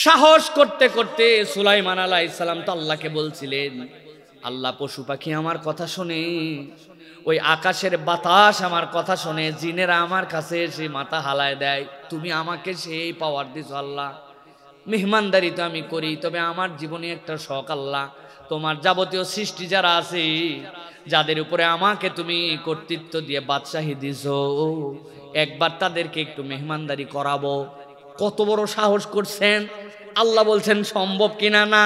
সাহস করতে করতে সুলাইমান আলাইহিস সালাম তো আল্লাহকে বলছিলেন, আল্লাহ পশু পাখি আমার কথা শুনে, ওই আকাশের বাতাস আমার কথা শুনে, জিনেরা আমার কাছে এসে মাথা হালায় দেয়, তুমি আমাকে সেই পাওয়ার দিছো আল্লাহ। মেহমানদারি তো আমি করি, তবে আমার জীবনে একটা শখ আল্লাহ, তোমার যাবতীয় সৃষ্টি যারা আছে, যাদের উপরে আমাকে তুমি কর্তৃত্ব দিয়ে বাদশাহী দিছো, একবার তাদেরকে একটু মেহমানদারি করাবো। কত বড় সাহস করছেন! আল্লাহ বলছেন সম্ভব কিনা না।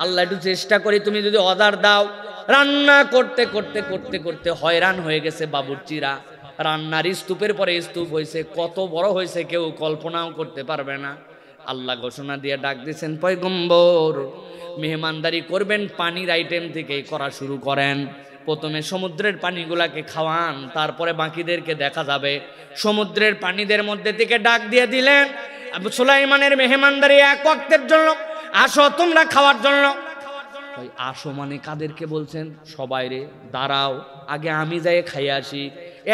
আল্লাহ একটু চেষ্টা করি, তুমি যদি অর্ডার দাও। রান্না করতে করতে করতে করতে হয়রান হয়ে গেছে বাবুর্চিরা, রান্নার স্তূপের পরে স্তূপ হয়েছে, কত বড় হয়েছে কেউ কল্পনাও করতে পারবে না। আল্লাহ ঘোষণা দিয়ে ডাক দিয়েছেন, পয়গম্বর মেহমানদারি করবেন পানির আইটেম থেকেই করা শুরু করেন। প্রথমে সমুদ্রের পানিগুলাকে খাওয়ান, তারপরে বাকিদেরকে দেখা যাবে। সমুদ্রের পানিদের মধ্যে থেকে ডাক দিয়ে দিলেন, আবু সুলাইমানের মেহমানদারি এক ওয়াক্তের জন্য, আসো তোমরা খাওয়ার জন্য। ওই আসো মানে কাদেরকে বলছেন? সবাই রে, দাঁড়াও আগে আমি যাই খাই আসি।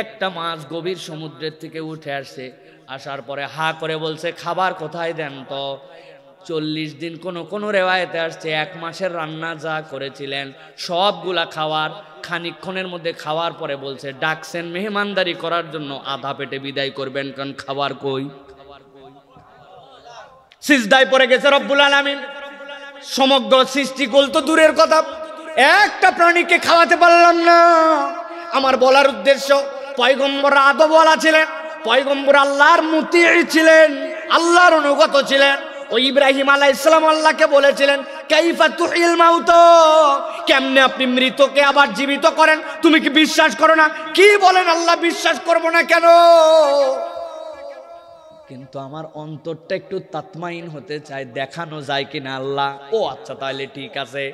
একটা মাছ গভীর সমুদ্রের থেকে উঠে আসছে, আসার পরে হা করে বলছে, খাবার কোথায় দেন তো। 40 দিন, কোন রেওয়ায়েতে আসছে 1 মাসের রান্না যা করেছিলেন সবগুলা খাওয়ার, খানিকক্ষণের মধ্যে খাওয়ার পরে বলছে, ডাকছেন মেহমানদারি করার জন্য, আধা পেটে বিদায় করবেন, কারণ খাবার কই। সিজদায় পড়ে গেছে রব্বুল আলামিন। সমগ্র সৃষ্টিকুল তো দূরের কথা, একটা প্রাণীকে খাওয়াতে পারলাম না। আমার বলার উদ্দেশ্য, পয়গম্বর আদব ওয়ালা ছিলেন, পয়গম্বর আল্লাহর মুতি ছিলেন, আল্লাহর অনুগত ছিলেন। ওই ইব্রাহিম আলাইহিস সালাম আল্লাহকে বলেছিলেন, কাইফা তুহিল মাউত, কেমনে আপনি মৃতকে আবার জীবিত করেন, তুমি কি বিশ্বাস করো না? কি বলেন আল্লাহ, বিশ্বাস করব না কেন? কিন্তু আমার অন্তরটা একটু তাতমাইন হতে চায়, দেখানো যায় কিনা আল্লাহ। ও আচ্ছা, তাহলে ঠিক আছে,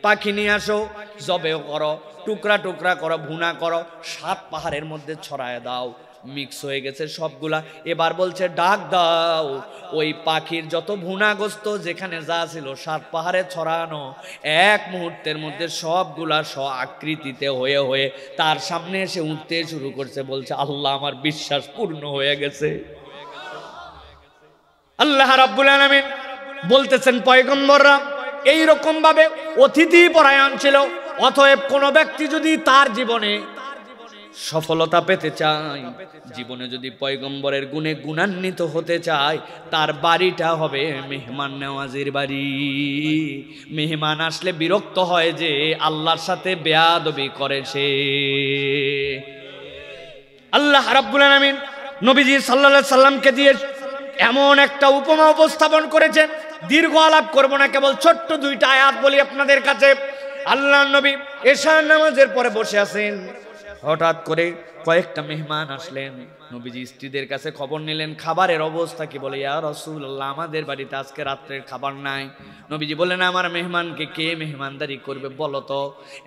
পাখি নিয়ে আসো, জবে করো, টুকরা টুকরা করো, ভুনা করো, 7 পাহাড়ের মধ্যে ছড়ায় দাও। মিক্স হয়ে গেছে সবগুলা। এবার বলছে ডাক দাও, ওই পাখির যত ভুনাগ্রস্ত যেখানে যা ছিল 7 পাহাড়ে ছড়ানো, এক মুহূর্তের মধ্যে সবগুলা আকৃতিতে হয়ে হয়ে তার সামনে এসে উঠতে শুরু করছে। বলছে, আল্লাহ আমার বিশ্বাস পূর্ণ হয়ে গেছে। আল্লাহ রাব্বুল আলামিন বলতেছেন, পয়গম্বররা এইরকম ভাবে অতিথি পরায়ণ ছিল। অতএব কোন ব্যক্তি যদি তার জীবনে সফলতা পেতে চায়, জীবনে যদি পয়গম্বরের গুণে গুণান্বিত হতে চায়, তার বাড়িটা হবে মেহমান নেওয়াজির বাড়ি। মেহমান আসলে বিরক্ত হয় যে আল্লাহর সাথে বেয়াদবি করে সে। আল্লাহ রাব্বুল আলামিন নবীজি সাল্লাল্লাহু আলাইহি সাল্লামকে দিয়ে এমন একটা উপমা উপস্থাপন করেছেন, দীর্ঘ আলাপ করব না, কেবল ছোট্ট 2টা আয়াত বলি আপনাদের কাছে। আল্লাহর নবী এশার নামাজের পরে বসে আছেন, হঠাৎ করে কয়েকটা মেহমান আসলেন। নবীজি স্ত্রীদের কাছে খবর নিলেন খাবারের অবস্থা কি। বলে, ইয়া রাসূলুল্লাহ, আমাদের বাড়িতে আজকে রাত্রের খাবার নাই। নবীজি বললেন, আমার মেহমানকে কে মেহমানদারি করবে বলো তো।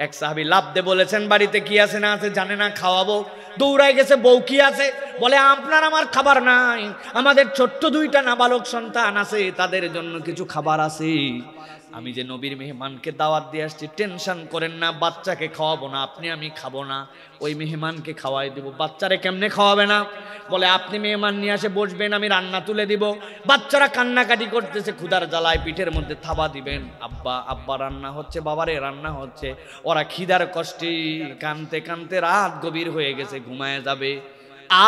এক সাহাবী লাফ দিয়ে বলেছেন, বাড়িতে কি আছে না আছে জানে না, খাওয়াবো। দৌড়ায় গেছে, বউ কি আছে? বলে, আপনার আমার খাবার নাই, আমাদের ছোট্ট 2টা নাবালক সন্তান আছে, তাদের জন্য কিছু খাবার আছে। আমি যে নবীর মেহমানকে দাওয়াত দিয়ে আসছি, টেনশন করেন না, বাচ্চাকে খাওয়াবো না, আপনি আমি খাবো না, ওই মেহমানকে খাওয়াই দিব। বাচ্চারে কেমনে খাওয়াবে না? বলে, আপনি মেহমান নিয়ে আসে বসবেন, আমি রান্না তুলে দিব। বাচ্চারা কান্নাকাটি করতেছে, ক্ষুধার জ্বালায় পিঠের মধ্যে থাবা দিবেন, আব্বা আব্বা রান্না হচ্ছে, বাবারে রান্না হচ্ছে। ওরা খিদার কষ্টে কানতে কানতে রাত গভীর হয়ে গেছে, ঘুমায় যাবে।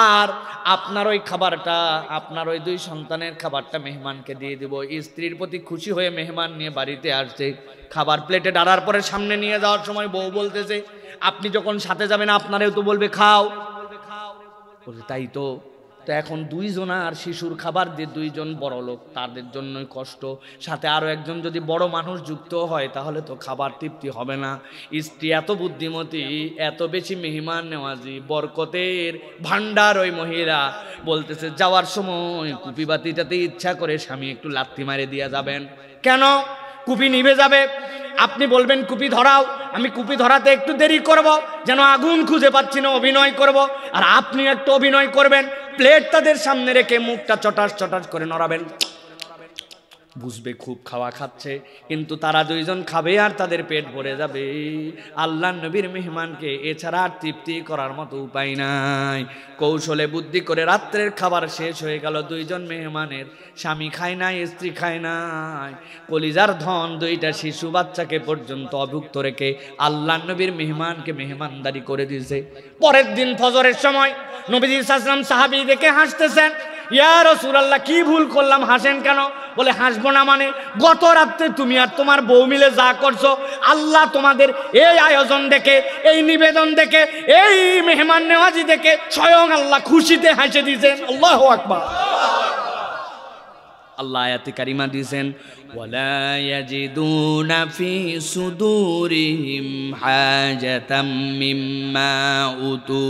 আর আপনার ওই খাবারটা, আপনার ওই 2 সন্তানের খাবারটা মেহমানকে দিয়ে দিব। স্ত্রীর প্রতি খুশি হয়ে মেহমান নিয়ে বাড়িতে আসছে, খাবার প্লেটে ডালার পরে সামনে নিয়ে যাওয়ার সময় বউ বলতেছে, আপনি যখন সাথে যাবেন আপনারেও তো বলবে খাও। বলছে, তাই তো। তো এখন 2 জনার শিশুর খাবার দিয়ে 2 জন বড় লোক, তাদের জন্যই কষ্ট। সাথে আরো একজন যদি বড় মানুষ যুক্ত হয়, তাহলে তো খাবার তৃপ্তি হবে না। স্ত্রী এত বুদ্ধিমতী, এত বেশি মেহমান নেওয়াজি, বরকতের ভান্ডার ওই মহিলা। বলতেছে, যাওয়ার সময় কুপি বাতিটাতে ইচ্ছা করে স্বামী একটু লাথি মারে দিয়ে যাবেন। কেন? কুপি নিভে যাবে। আপনি বলবেন কুপি ধরাও, আমি কুপি ধরাতে একটু দেরি করব, যেন আগুন খুঁজে পাচ্ছি না, অভিনয় করব। আর আপনি একটু অভিনয় করবেন, প্লেট তাদের সামনে রেখে মুখটা চটাস চটাস করে নড়াবেন, বুঝবে খুব খাওয়া খাচ্ছে, কিন্তু তারা দুইজন খাবে আর তাদের পেট ভরে যাবে। আল্লাহর নবীর মেহমানকে এছাড়া আর তৃপ্তি করার মতো উপায় নাই। কৌশলে বুদ্ধি করে রাত্রের খাবার শেষ হয়ে গেল, দুইজন মেহমানের স্বামী খায় নাই, স্ত্রী খায় নাই, কলিজার ধন দুইটা শিশু বাচ্চাকে পর্যন্ত অভুক্ত রেখে আল্লাহর নবীর মেহমানকে মেহমানদারি করে দিয়েছে। পরের দিন ফজরের সময় নবীজি সাল্লাল্লাহু আলাইহি ওয়াসাল্লাম সাহাবী দেখে হাসতেছেন। ইয়া রাসূলুল্লাহ, কি ভুল করলাম, হাসেন কেন? বলে হাসবো না মানে, গত রাত্রে তুমি আর তোমার বউ মিলে যা করছো, আল্লাহ তোমাদের এই আয়োজন দেখে, এই নিবেদন দেখে, এই মেহমান নেওয়াজি দেখে স্বয়ং আল্লাহ খুশিতে হেসে দিয়েছেন। আল্লাহু আকবার। আল্লাহ আয়াতে কারিমা দিয়েছেন, ওয়ালা ইয়াজিদুনা ফি সুদুরিহিম হাজাতাম মিম্মা উতু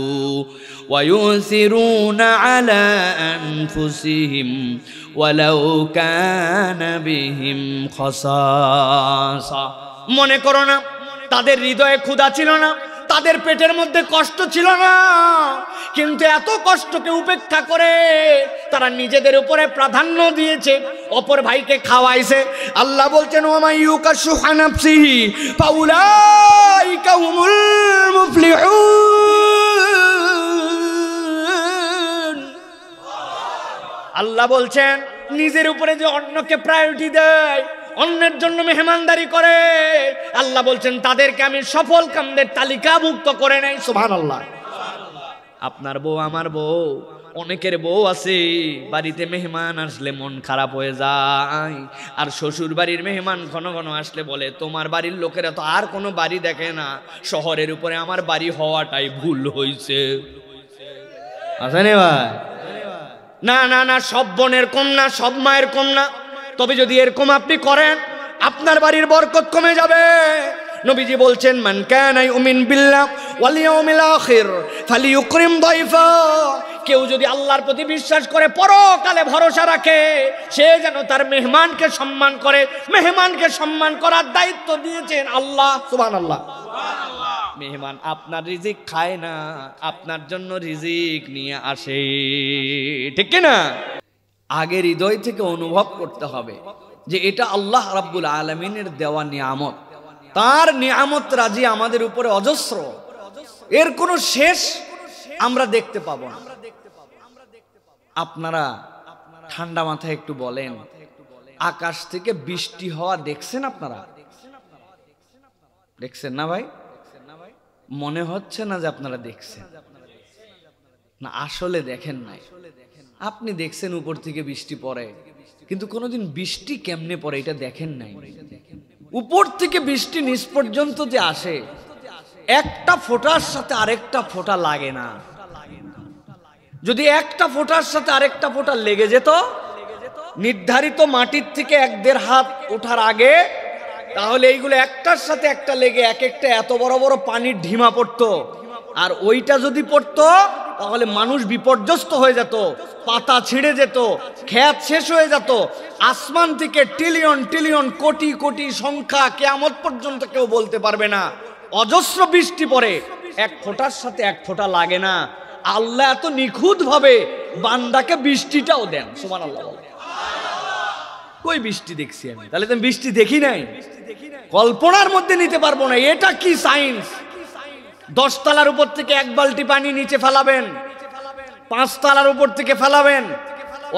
ওয়া ইউসিরুনা আলা আনফুসিহিম ওয়ালাউ কানা বিহিম খাসাসা। মনে করো না তাদের হৃদয়ে ক্ষুধা ছিল না, তাদের পেটের মধ্যে কষ্ট ছিল না, কিন্তু এত কষ্টকে উপেক্ষা করে তারা নিজেদের উপরে প্রাধান্য দিয়েছে, অপর ভাইকে খাওয়াইছে। আল্লাহ বলছেন, ওয়া মান ইউকাশশুহা নাফসিহি ফাউলাইকা হুমুল মুফলিহুন। আল্লাহ বলছেন, নিজের উপরে যে অন্যকে প্রায়োরিটি দেয়, অন্যের জন্য মেহমানদারি করে, আল্লাহ বলছেন তাদেরকে আমি সফল কামদের তালিকাভুক্ত করে নেই। সুবহানাল্লাহ। আপনার বউ, আমার বউ, অনেকের বউ আছে বাড়িতে মেহমান আসলে মন খারাপ হয়ে যায়, আর শ্বশুর বাড়ির মেহমান ঘন ঘন আসলে বলে তোমার বাড়ির লোকেরা তো আর কোনো বাড়ি দেখে না, শহরের উপরে আমার বাড়ি হওয়াটাই ভুল হয়েছে। আসেনি ভাই? না না না, সব বোনের কম না, সব মায়ের কম না, তবে যদি এরকম আপনি করেন আপনার বাড়ির বরকত কমে যাবে। নবীজি বলছেন, মান কানা ইউমিন বিল্লাহ ওয়াল ইয়াউমিল আখির ফালিয়ুকরিম দাইফা। কেউ যদি আল্লাহর প্রতি বিশ্বাস করে, পরকালে ভরসা রাখে, সে যেন তার মেহমানকে সম্মান করে। মেহমানকে সম্মান করার দায়িত্ব দিয়েছেন আল্লাহ। সুবহানাল্লাহ। মেহমান আপনার রিজিক খায় না, আপনার জন্য রিজিক নিয়ে আসে, ঠিক কি না? আগে হৃদয় থেকে অনুভব করতে হবে যে এটা আল্লাহ রাব্বুল আলামিনের দেওয়া নিয়ামত। তার নিয়ামত রাজি আমাদের উপরে অজস্র, এর কোনো শেষ আমরা দেখতে পাবো না। আপনারা ঠান্ডা মাথায় একটু বলেন, আকাশ থেকে বৃষ্টি হওয়া দেখছেন? আপনারা দেখছেন না ভাই? মনে হচ্ছে না যে আপনারা দেখছেন, না আসলে দেখেন নাই। আপনি দেখছেন উপর থেকে বৃষ্টি পড়ে, কিন্তু কোনোদিন বৃষ্টি কেমনে পড়ে এটা দেখেন নাই। উপর থেকে বৃষ্টি নিচ পর্যন্ত যে আসে, একটা ফোঁটার সাথে আরেকটা ফোঁটা লাগে না। যদি একটা ফোঁটার সাথে আরেকটা ফোঁটা লেগে যেত নির্ধারিত মাটির থেকে 1-1.5 হাত ওঠার আগে, তাহলে এইগুলো একটার সাথে একটা লেগে এক একটা এত বড় বড় পানির ঢিমা পড়তো। আর ওইটা যদি পড়তো তাহলে মানুষ বিপর্যস্ত হয়ে যেত, পাতা ছিঁড়ে যেত, ক্ষেত শেষ হয়ে যেত। আসমান থেকে ট্রিলিয়ন ট্রিলিয়ন কোটি কোটি সংখ্যা কিয়ামত পর্যন্ত কেউ বলতে পারবে না। অজস্র বৃষ্টি পড়ে, এক ফোঁটার সাথে এক ফোঁটা লাগে না। আল্লাহ এত নিখুঁত ভাবে বান্দাকে বৃষ্টিটাও দেন। সুবহানাল্লাহ। কই বৃষ্টি দেখছি আমি? তাহলে তো বৃষ্টি দেখি নাই, কল্পনার মধ্যে নিতে পারবো না। এটা কি সায়েন্স? 10 তলার উপর থেকে 1 বালতি পানি নিচে ফেলাবেন, 5 তলার উপর থেকে ফেলাবেন,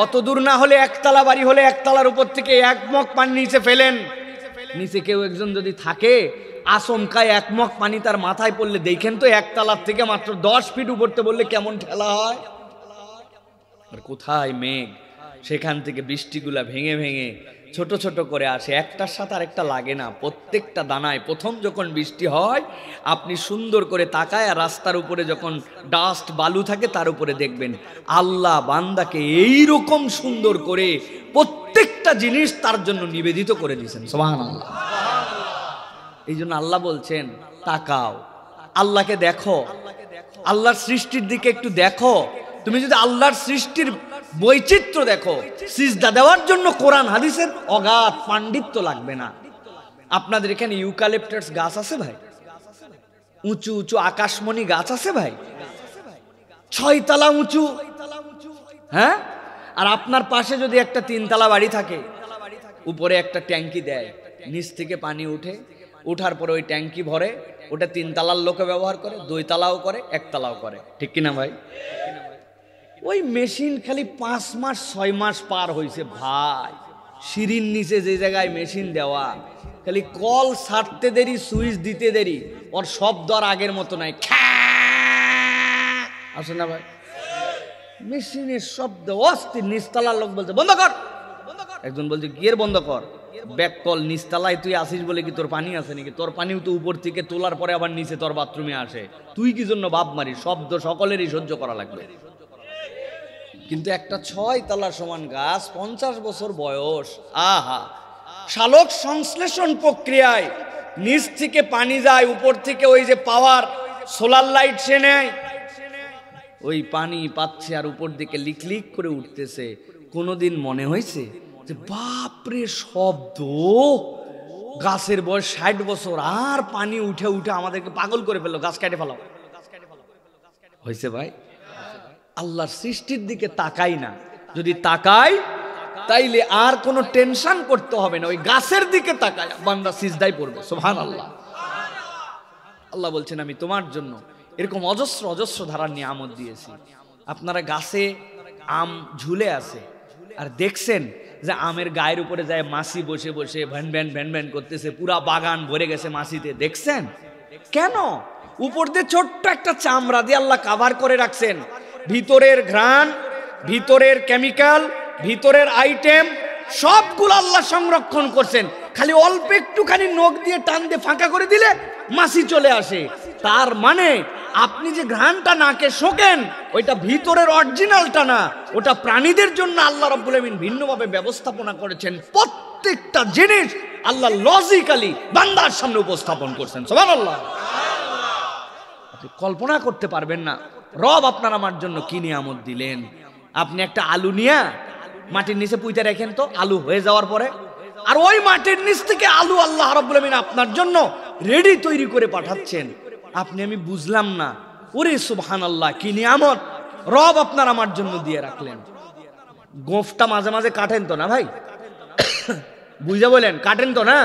অত দূর না হলে 1 তলা বাড়ি হলে 1 তলার উপর থেকে 1 মগ পানি নিচে ফেলেন। নিচে কেউ একজন যদি থাকে, আচমকায় 1 মগ পানি তার মাথায় পড়লে দেখেন তো 1 তলার থেকে মাত্র 10 ফিট উপরতে বললে কেমন ঠেলা হয়। আর কোথায় মেঘ, সেখান থেকে বৃষ্টিগুলা ভেঙে ভেঙে ছোট ছোট করে আসে, একটার সাথে আরেকটা লাগে না। প্রত্যেকটা দানায় প্রথম যখন বৃষ্টি হয় আপনি সুন্দর করে তাকায়, আর রাস্তার উপরে যখন ডাস্ট বালু থাকে তার উপরে দেখবেন আল্লাহ বান্দাকে এই রকম সুন্দর করে প্রত্যেকটা জিনিস তার জন্য নিবেদিত করে দিয়েছেন। সুবহানাল্লাহ। এই জন্য আল্লাহ বলছেন তাকাও, আল্লাহকে দেখো, আল্লাহর সৃষ্টির দিকে একটু দেখো। তুমি যদি আল্লাহর সৃষ্টির বৈচিত্র্য দেখো, সিজদা দেওয়ার জন্য কোরআন হাদিসের অগাধ পাণ্ডিত্য লাগবে না। আপনাদের এখানে ইউক্যালিপটাস গাছ আছে ভাই? উঁচু উঁচু আকাশমণি গাছ আছে ভাই? 6 তলা উঁচু, হ্যাঁ? আর আপনার পাশে যদি একটা 3 তলা বাড়ি থাকে, উপরে একটা ট্যাঙ্কি দেয়, নিচ থেকে পানি উঠে, উঠার পরে ওই ট্যাঙ্কি ভরে, ওটা 3 তলার লোকে ব্যবহার করে, 2 তলাও করে, 1 তলাও করে, ঠিক কিনা ভাই? ওই মেশিন খালি 5 মাস 6 মাস পার হয়েছে ভাই। সিঁড়ির নিচে যে জায়গায় মেশিন দেওয়া, খালি কল ছাড়তে দেরি, সুইচ দিতে দেরি, ওর শব্দ আর আগের মতো নাই, আসে না ভাই? মেশিনের শব্দ অস্থির। নিচতলার লোক বলছে বন্ধ কর, একজন বলছে কি এর বন্ধ কর, ব্যাক কল, নিচতলায় তুই আসিস বলে কি তোর পানি আছে নাকি? তোর পানিও তো উপর থেকে তোলার পরে আবার নিচে তোর বাথরুমে আসে, তুই কি জন্য বাপ মারিস? শব্দ সকলেরই সহ্য করা লাগবে। কিন্তু একটা 6 তলার সমান গাছ, 50 বছর বয়স, আহা, শালক সংশ্লেষণ প্রক্রিয়ায় নিচ থেকে পানি যায়, উপর থেকে ওই যে পাওয়ার সোলার লাইট সে নেয়, ওই পানি পাচ্ছে আর উপর দিকে লিকলিক করে উঠতেছে। কোনোদিন মনে হয়েছে যে বাপরে শব্দ, গাছের বয়স 60 বছর আর পানি উঠে উঠে আমাদেরকে পাগল করে ফেললো, গাছ কেটে ফেলো হয়েছে ভাই? আল্লাহর সৃষ্টির দিকে তাকাই না, যদি তাকাই তাইলে আর কোনো টেনশন করতে হবে না, ওই গাছের দিকে তাকায় বান্দা সিজদায় পড়বে, সুবহানাল্লাহ। আল্লাহ বলছেন আমি তোমার জন্য এরকম অজস্র অজস্র ধারার নিয়ামত দিয়েছি। আপনারা গাছে আম ঝুলে আছে আর দেখছেন যে আমের গায়ের উপরে যায় মাছি বসে বসে ভ্যান ভ্যান ভ্যান ভ্যান করতেছে, পুরা বাগান ভরে গেছে মাছিতে, দেখছেন কেন? উপর দিয়ে ছোট্ট একটা চামড়া দিয়ে আল্লাহ কাভার করে রাখছেন, ভিতরের ঘ্রাণ, ভিতরের কেমিক্যাল, ভিতরের আইটেম সবগুলো আল্লাহ সংরক্ষণ করছেন। খালি অল্প একটুখানি নখ দিয়ে টান দিয়ে ফাঁকা করে দিলে মাছি চলে আসে। তার মানে আপনি যে ঘ্রাণটা নাকে শোকেন ওইটা ভিতরের অরিজিনালটা না, ওটা প্রাণীদের জন্য আল্লাহ রাব্বুল আমিন ভিন্নভাবে ব্যবস্থাপনা করেছেন। প্রত্যেকটা জিনিস আল্লাহ লজিক্যালি বান্দার সামনে উপস্থাপন করছেন, সুবহানাল্লাহ। আপনি কল্পনা করতে পারবেন না রব আপনার আমার জন্য কি নিয়ামত দিলেন। আপনি একটা আলু নিয়ে মাটির নিচে পুঁতে রাখেন তো, আলু হয়ে যাওয়ার পরে, আর ওই মাটির নিচ থেকে আলু আল্লাহ রাব্বুল আমিন আপনার জন্য রেডি তৈরি করে পাঠাচ্ছেন। আপনি আমি বুঝলাম না, ওরে সুবহানাল্লাহ, কি নিয়ামত রব আপনার আমার জন্য দিয়ে রাখলেন। গোফটা মাঝে মাঝে কাটেন তো না ভাই? বুঝা বলেন, কাটেন তো না?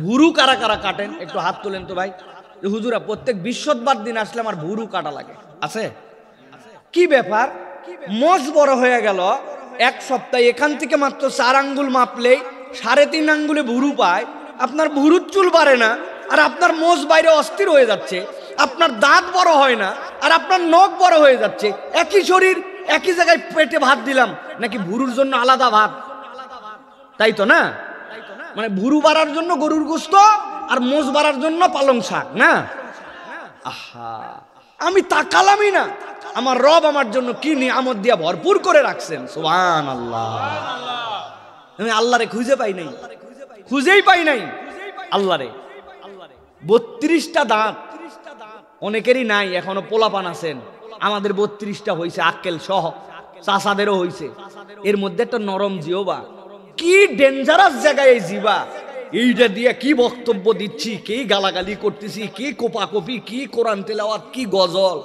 ভুরু কারা কারা কাটেন একটু হাত তোলেন তো ভাই। হুজুরা প্রত্যেক বৃহস্পতিবার দিন আসলে আমার ভুরু কাটা লাগে, আছে? কি ব্যাপার? মোষ বড় হয়ে গেল, 1 সপ্তাহে এখান থেকে মাত্র 4 আঙ্গুল মাপলেই 3.5 আঙ্গুলে ভুরু পায়। আপনার ভুরুর চুল বাড়ে না আর আপনার মোষ বাইরে অস্থির হয়ে যাচ্ছে, আপনার দাঁত বড় হয় না আর আপনার নখ বড় হয়ে যাচ্ছে। একই শরীর, একই জায়গায় পেটে ভাত দিলাম, নাকি ভুরুর জন্য আলাদা ভাত? তাই তো না? মানে ভুরু বাড়ার জন্য গরুর গোশত আর মোষ বাড়ার জন্য পালং শাক না? আহা, আমি তাকালামই না আমার রব আমার জন্য কি নিয়ামত দিয়া ভরপুর করে রাখছেন, সুবহানাল্লাহ। আমি আল্লাহরে খুঁজে পাই নাই, খুঁজেই পাই নাই আল্লাহরে। 32টা দাঁত অনেকেরই নাই, এখনো পোলাপান আছেন। আমাদের 32টা হয়েছে, আক্কেল সহ, চাচাদেরও হয়েছে। এর মধ্যে একটা নরম জিহ্বা, কি ডেঞ্জারাস জায়গায় এই জিহ্বা, এইটা দিয়ে কি বক্তব্য দিচ্ছি, কি গালাগালি করতেছি, কি কোপাকপি, কি কোরআন তেলাওয়াত, কি গজল।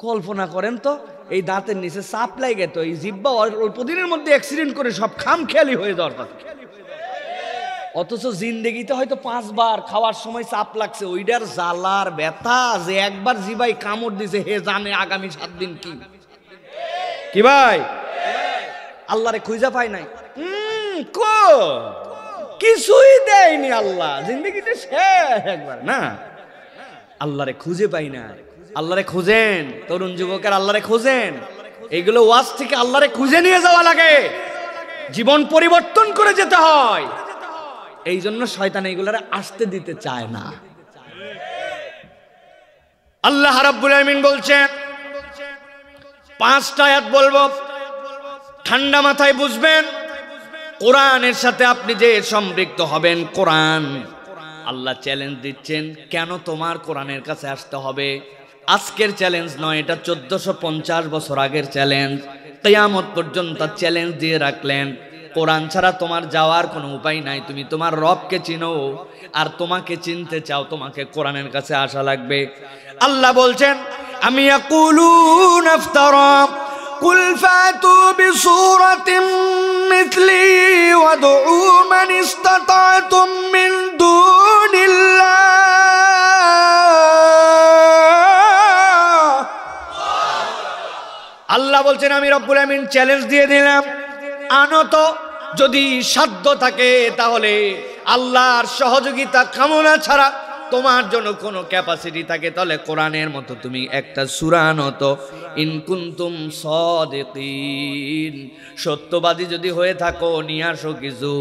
কল্পনা করেন তো, এই দাঁতের নিচে চাপ লাগে তো এই জিহ্বা অল্প দিনের মধ্যে অ্যাক্সিডেন্ট করে সব খামখেয়ালি হয়ে যাওয়ার কথা। অথচ জিন্দেগিতে হয়তো 5 বার খাওয়ার সময় চাপ লাগছে, ওইটার জ্বালার ব্যথা যে একবার জিভাই কামড় দিছে, হে জানে আগামী 7 দিন কি। কি ভাই, আল্লাহরে খুঁজে পাই নাই? কিছুই দেয়নি আল্লাহ, জিন্দেগিতে শেষ একবার না। আল্লাহরে খুঁজে পাই না। আল্লাহরে খুঁজেন তরুণ যুবকের, আল্লাহরে খুঁজেন। এইগুলো ওয়াজ থেকে আল্লাহরে খুঁজে নিয়ে যাওয়া লাগে, জীবন পরিবর্তন করে যেতে হয়। এই জন্য শয়তান এইগুলারে আসতে দিতে চায় না। আল্লাহ রাব্বুল আমিন বলছেন, 5টা আয়াত বলবো, ঠান্ডা মাথায় বুঝবেন। কোরআনের সাথে আপনি যে সম্পৃক্ত হবেন, কোরআন আল্লাহ চ্যালেঞ্জ দিচ্ছেন, কেন তোমার কোরআনের কাছে আসতে হবে? আজকের চ্যালেঞ্জ নয়, এটা 1450 বছর আগের চ্যালেঞ্জ। কিয়ামত পর্যন্ত চ্যালেঞ্জ দিয়ে রাখলেন, কোরআন ছাড়া তোমার যাওয়ার কোনো উপায় নাই। তুমি তোমার রবকে চিনো আর তোমাকে চিনতে চাও, তোমাকে কোরআনের কাছে আসা লাগবে। আল্লাহ বলছেন, আমি ইয়াকুলুন ইফতারা কুল ফাতু বিসূরাতিন মিথলি ওয়াদউ মান ইসতাতা'তুম মিন দুনিল্লাহ। আল্লাহ বলছেন আমি রব্বুল আমিন চ্যালেঞ্জ দিয়ে দিলাম, আনো তো, যদি সাধ্য থাকে তাহলে আল্লাহর সহযোগিতা কামনা ছাড়া তোমার জন্য কোনো ক্যাপাসিটি থাকে তাহলে কোরআনের মতো তুমি একটা সূরা আনো তো, ইন কুনতুম সাদিকিন, সত্যবাদী যদি হয়ে থাকো নিয়ে আসো কিছু।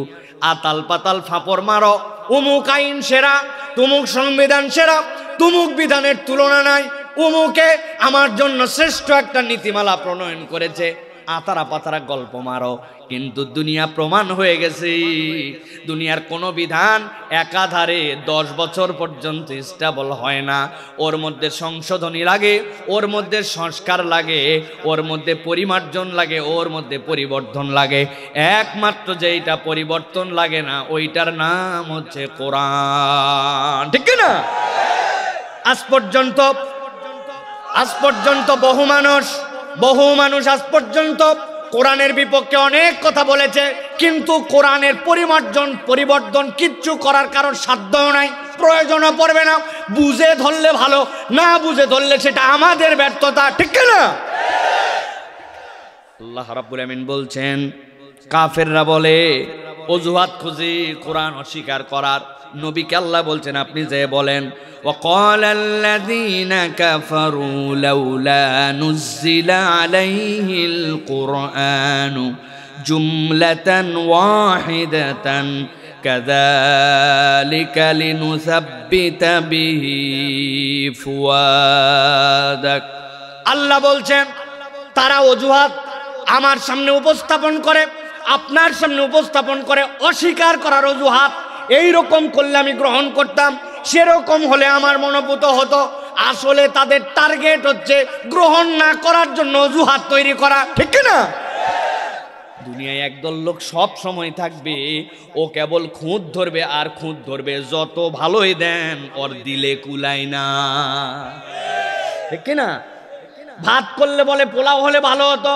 আতাল পাতাল ফাপড় মারো, উমুক আইন সেরা, তুমুক সংবিধান সেরা, তুমুক বিধানের তুলনা নাই, উমুকে আমার জন্য শ্রেষ্ঠ একটা নীতিমালা প্রণয়ন করেছে, আতারা পাতারা গল্প মারো। কিন্তু দুনিয়া প্রমাণ হয়ে গেছে দুনিয়ার কোনো বিধান একাধারে 10 বছর পর্যন্ত স্টেবল হয় না। ওর মধ্যে সংশোধনী লাগে, ওর মধ্যে সংস্কার লাগে, ওর মধ্যে পরিমার্জন লাগে, ওর মধ্যে পরিবর্তন লাগে। একমাত্র যেইটা পরিবর্তন লাগে না ওইটার নাম হচ্ছে কোরআন, ঠিক না? আজ পর্যন্ত বহু মানুষ আজ পর্যন্ত কোরআনের বিপক্ষে অনেক কথা বলেছে, কিন্তু কোরআনের পরিবর্তন কিচ্ছু করার কারণ সাধ্যও নাই, প্রয়োজনও পড়বে না। বুঝে ধরলে ভালো, না বুঝে ধরলে সেটা আমাদের ব্যর্থতা, ঠিক না? আল্লাহ রাব্বুল আমিন বলছেন কাফেররা বলে অজুহাত খুঁজি কোরআন অস্বীকার করার, নবীকে আল্লাহ বলছেন আপনি যে বলেন وقال الذين كفروا لولا نزل عليه القرآن جملة واحدة كذلك لنثبت به فؤادك। আল্লাহ বলছেন তারা অজুহাত আমার সামনে উপস্থাপন করে, আপনার সামনে উপস্থাপন করে, অস্বীকার করার অজুহাত। এই রকম করলে আমি গ্রহণ করতাম, সেরকম হলে আমার মনোভূত হতো। আসলে তাদের টার্গেট হচ্ছে গ্রহণ না করার জন্য অজুহাত তৈরি করা, ঠিক না? দুনিয়ায় একদল লোক সব সময় থাকবে, ও কেবল খুঁত ধরবে আর খুঁত ধরবে, যত ভালোই দেন ওর দিলে কুলাই না, ঠিক না? ভাত করলে বলে পোলাও হলে ভালো হতো,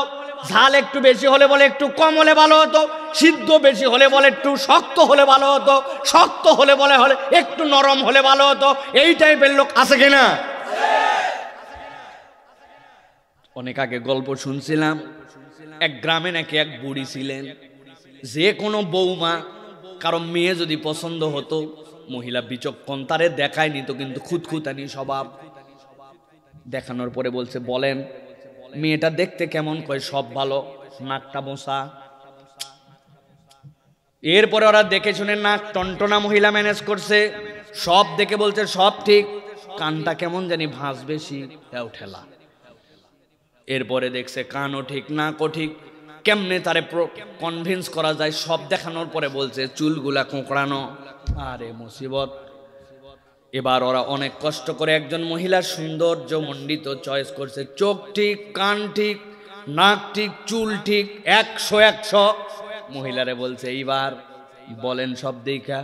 ঝাল একটু বেশি হলে বলে একটু কম হলে ভালো হতো, সিদ্ধ বেশি হলে বলে একটু শক্ত হলে ভালো হতো, শক্ত হলে বলে একটু নরম হলে ভালো হতো। এই টাইপের লোক আছে কিনা? অনেক আগে গল্প শুনছিলাম, এক গ্রামে নাকি এক বুড়ি ছিলেন, যে কোনো বৌমা কারণ মেয়ে যদি পছন্দ হতো, মহিলা বিচক্ষণ, তারে দেখায় নিত কিন্তু খুঁতখুঁতানি স্বভাব। দেখানোর পরে বলছে বলেন মেয়েটা দেখতে কেমন? কয় সব ভালো, নাকটা বোসা। এরপরে ওরা দেখে শুনে নাক টনটনা মহিলা ম্যানেজ করছে, সব দেখে বলছে সব ঠিক, কানটা কেমন জানি ভাঁজ বেশি, এও ঠেলা। এরপরে দেখছে কানও ঠিক, নাকও ঠিক, কেমনে তারে কনভিন্স করা যায়? সব দেখানোর পরে বলছে চুলগুলা কোঁকড়ানো। আরে মুসিবত! এবার ওরা অনেক কষ্ট করে একজন মহিলার সৌন্দর্য মণ্ডিত চয়েস করছে, চোখ ঠিক, কান ঠিক, নাক ঠিক, চুল ঠিক, 100 মহিলারে বলছে এইবার বলেন সব দেখা।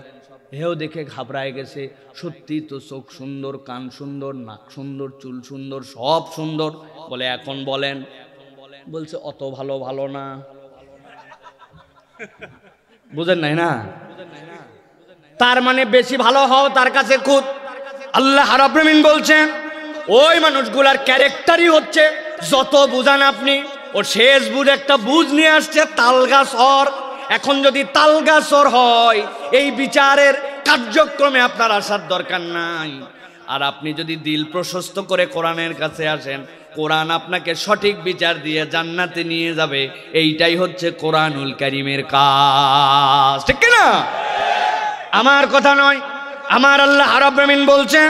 হেও দেখে ঘাবড়ায় গেছে, সত্যি তো চোখ সুন্দর, কান সুন্দর, নাক সুন্দর, চুল সুন্দর, সব সুন্দর। বলে এখন বলেন। বলছে অত ভালো না। বুঝেন নাই না? তার মানে বেশি ভালো হও তার কাছে খুদ। আল্লাহ রাব্বুল আমিন বলছেন ওই মানুষগুলার ক্যারেক্টারই হচ্ছে যত বুঝান আপনি, ও শেষ বুঝ একটা বুঝ নিয়ে আসছে তালগাছ অর। এখন যদি তালগাছ অর হয় এই বিচারের কার্যক্রমে আপনার আসার দরকার নাই। আর আপনি যদি দিল প্রশস্ত করে কোরআনের কাছে আসেন, কোরআন আপনাকে সঠিক বিচার দিয়ে জান্নাতে নিয়ে যাবে। এইটাই হচ্ছে কোরআনুল কারীমের কাজ, ঠিক না? আমার কথা নয়, আমার আল্লাহ রাব্বুল আমিন বলছেন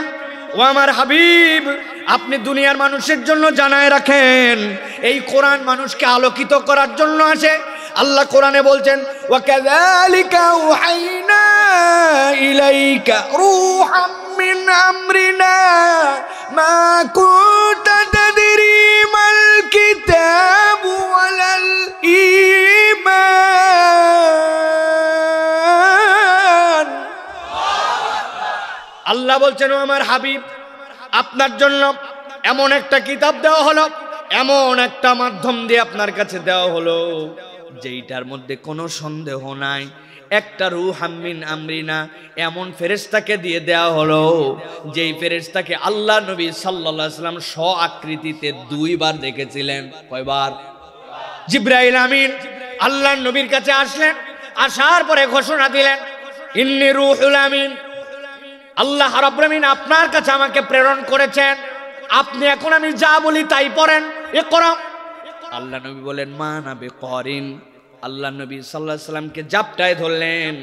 ও আমার হাবিব আপনি দুনিয়ার মানুষের জন্য জানায় রাখেন এই কোরআন মানুষকে আলোকিত করার জন্য আছে। আল্লাহ কোরআনে বলছেন ওয়া কাযালিকা উহাইনা ইলাইকা রূহাম মিন আমরিনা মা কুনতা তাদরি মাল কিতাবু ওয়ালাল ঈমান। আল্লাহ বলছেন ও আমার হাবিব আপনার জন্য এমন একটা কিতাব দেওয়া হলো এমন একটা মাধ্যম দিয়ে আপনার কাছে দেওয়া হলো যেইটার মধ্যে কোনো সন্দেহ নাই, একটা রূহ মিন আমরিনা, এমন ফেরেশতাকে দিয়ে দেওয়া হলো যেই ফেরেশতাকে আল্লাহ নবী সাল্লাল্লাহু আলাইহি ওয়াসাল্লাম স্ব আকৃতিতে 2 বার দেখেছিলেন। কয়বার? জিবরাইল আমিন আল্লাহর নবীর কাছে আসলেন, আসার পরে ঘোষণা দিলেন, ইন্নী রূহুল আমিন, আল্লাহ রাব্বুল আমিন আপনার কাছে আমাকে প্রেরণ করেছেন, আপনি এখন আমি যা বলি তাই পড়েন, ইকরা। আল্লাহ নবী বলেন মা না বিকরিন, আল্লাহ নবী সাল্লাল্লাহু আলাইহি সাল্লামকে জাপটায় ধরলেন,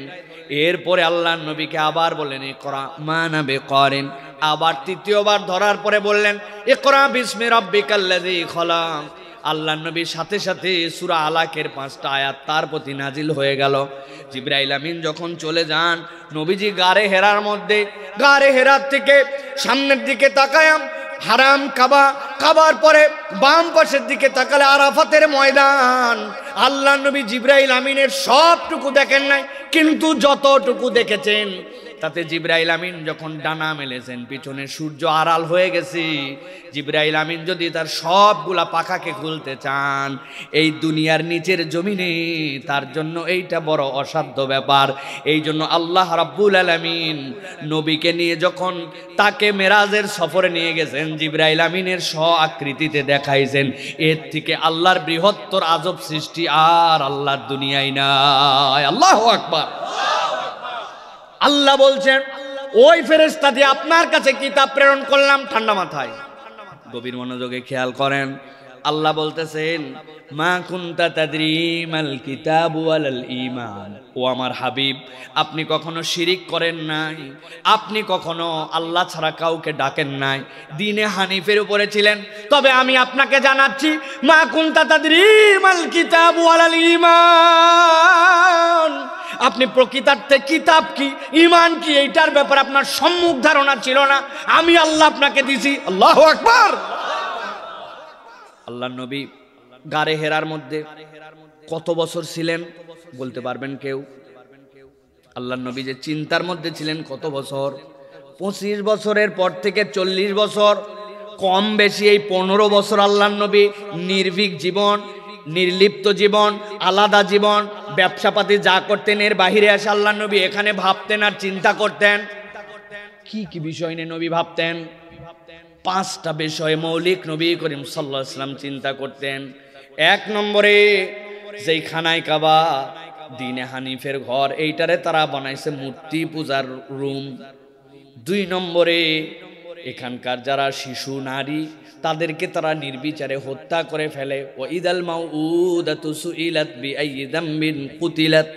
এরপরে আল্লাহ নবীকে আবার বললেন ইকরা মা না বিকরিন, আবার তৃতীয়বার ধরার পরে বললেন ইকরা বিসমি রাব্বিকাল্লাযী খলাক। আল্লাহ নবীর সাথে সাথে সূরা আলাকের 5টা আয়াত তার প্রতি নাজিল হয়ে গেল। জিবরাইল আমিন যখন চলে যান, নবীজি গারে হেরার মধ্যে, গারে হেরার থেকে সামনের দিকে তাকায়াম হারাম কাবা, কাবার পরে বাম পাশের দিকে তাকালে আরাফাতের ময়দান। আল্লাহ নবী জিবরাইল আমিনের সবটুকু দেখেন নাই, কিন্তু যতটুকু দেখেছেন তাতে জিবরাইল আমিন যখন ডানা মেলেছেন, পিছনে সূর্য আড়াল হয়ে গেছে। জিবরাইল আমিন যদি তার সবগুলা পাখাকে খুলতে চান এই দুনিয়ার নিচের জমিনে, তার জন্য এইটা বড় অসাধ্য ব্যাপার। এই জন্য আল্লাহ রাব্বুল আলামিন নবীকে নিয়ে যখন তাকে মেরাজের সফরে নিয়ে গেছেন, জিবরাইল আমিনের স্ব আকৃতিতে দেখাইছেন। এর থেকে আল্লাহর বৃহত্তর আজব সৃষ্টি আর আল্লাহর দুনিয়ায় নাই। আল্লাহু আকবার। আল্লাহ বলছেন ওই ফেরেশতা দিয়ে আপনার কাছে কিতাব প্রেরণ করলাম। ঠান্ডা মাথায় গভীর মনোযোগে খেয়াল করেন, আল্লাহ বলতেছেন মা কুনতা তাদরি মাল কিতাবু ওয়ালাল ঈমান। ও আমার হাবিব, আপনি কখনো শিরিক করেন নাই, আপনি কখনো আল্লাহ ছাড়া কাউকে ডাকেন নাই, দ্বীনে হানিফের উপরে ছিলেন। তবে আমি আপনাকে জানাচ্ছি মা কুনতা তাদরি মাল কিতাবু ওয়ালাল ঈমান, আপনি প্রকৃতার্থে কিতাব কি ঈমান কি এইটার ব্যাপারে আপনার সম্মুখ ধারণা ছিল না, আমি আল্লাহ আপনাকে দিছি। আল্লাহু আকবার। আল্লাহ নবী গারে হেরার মধ্যে কত বছর ছিলেন বলতে পারবেন কেউ? আল্লাহ নবী যে চিন্তার মধ্যে ছিলেন কত বছর? 25 বছরের পর থেকে 40 বছর, কম বেশি এই 15 বছর আল্লাহ নবী নির্ভীক জীবন, নির্লিপ্ত জীবন, আলাদা জীবন, ব্যবসাপাতি যা করতেন এর বাহিরে এসে আল্লাহ নবী এখানে ভাবতেন আর চিন্তা করতেন। কি কি বিষয় নিয়ে নবী ভাবতেন? 5টা বিষয় মৌলিক নবী করিম সাল্লাল্লাহু আলাইহি ওয়াসাল্লাম চিন্তা করতেন। 1 নম্বরে যেই খানায় কাবা, দ্বীনে হানিফের ঘর, এইটারে তারা বানাইছে মূর্তি পূজার রুম। 2 নম্বরে এখানকার যারা শিশু নারী তাদেরকে তারা নির্বিচারে হত্যা করে ফেলে। ওয়াইদাল মাউউদাতু সুইলাত বিআইয়ি যামবিন কুতিলাত।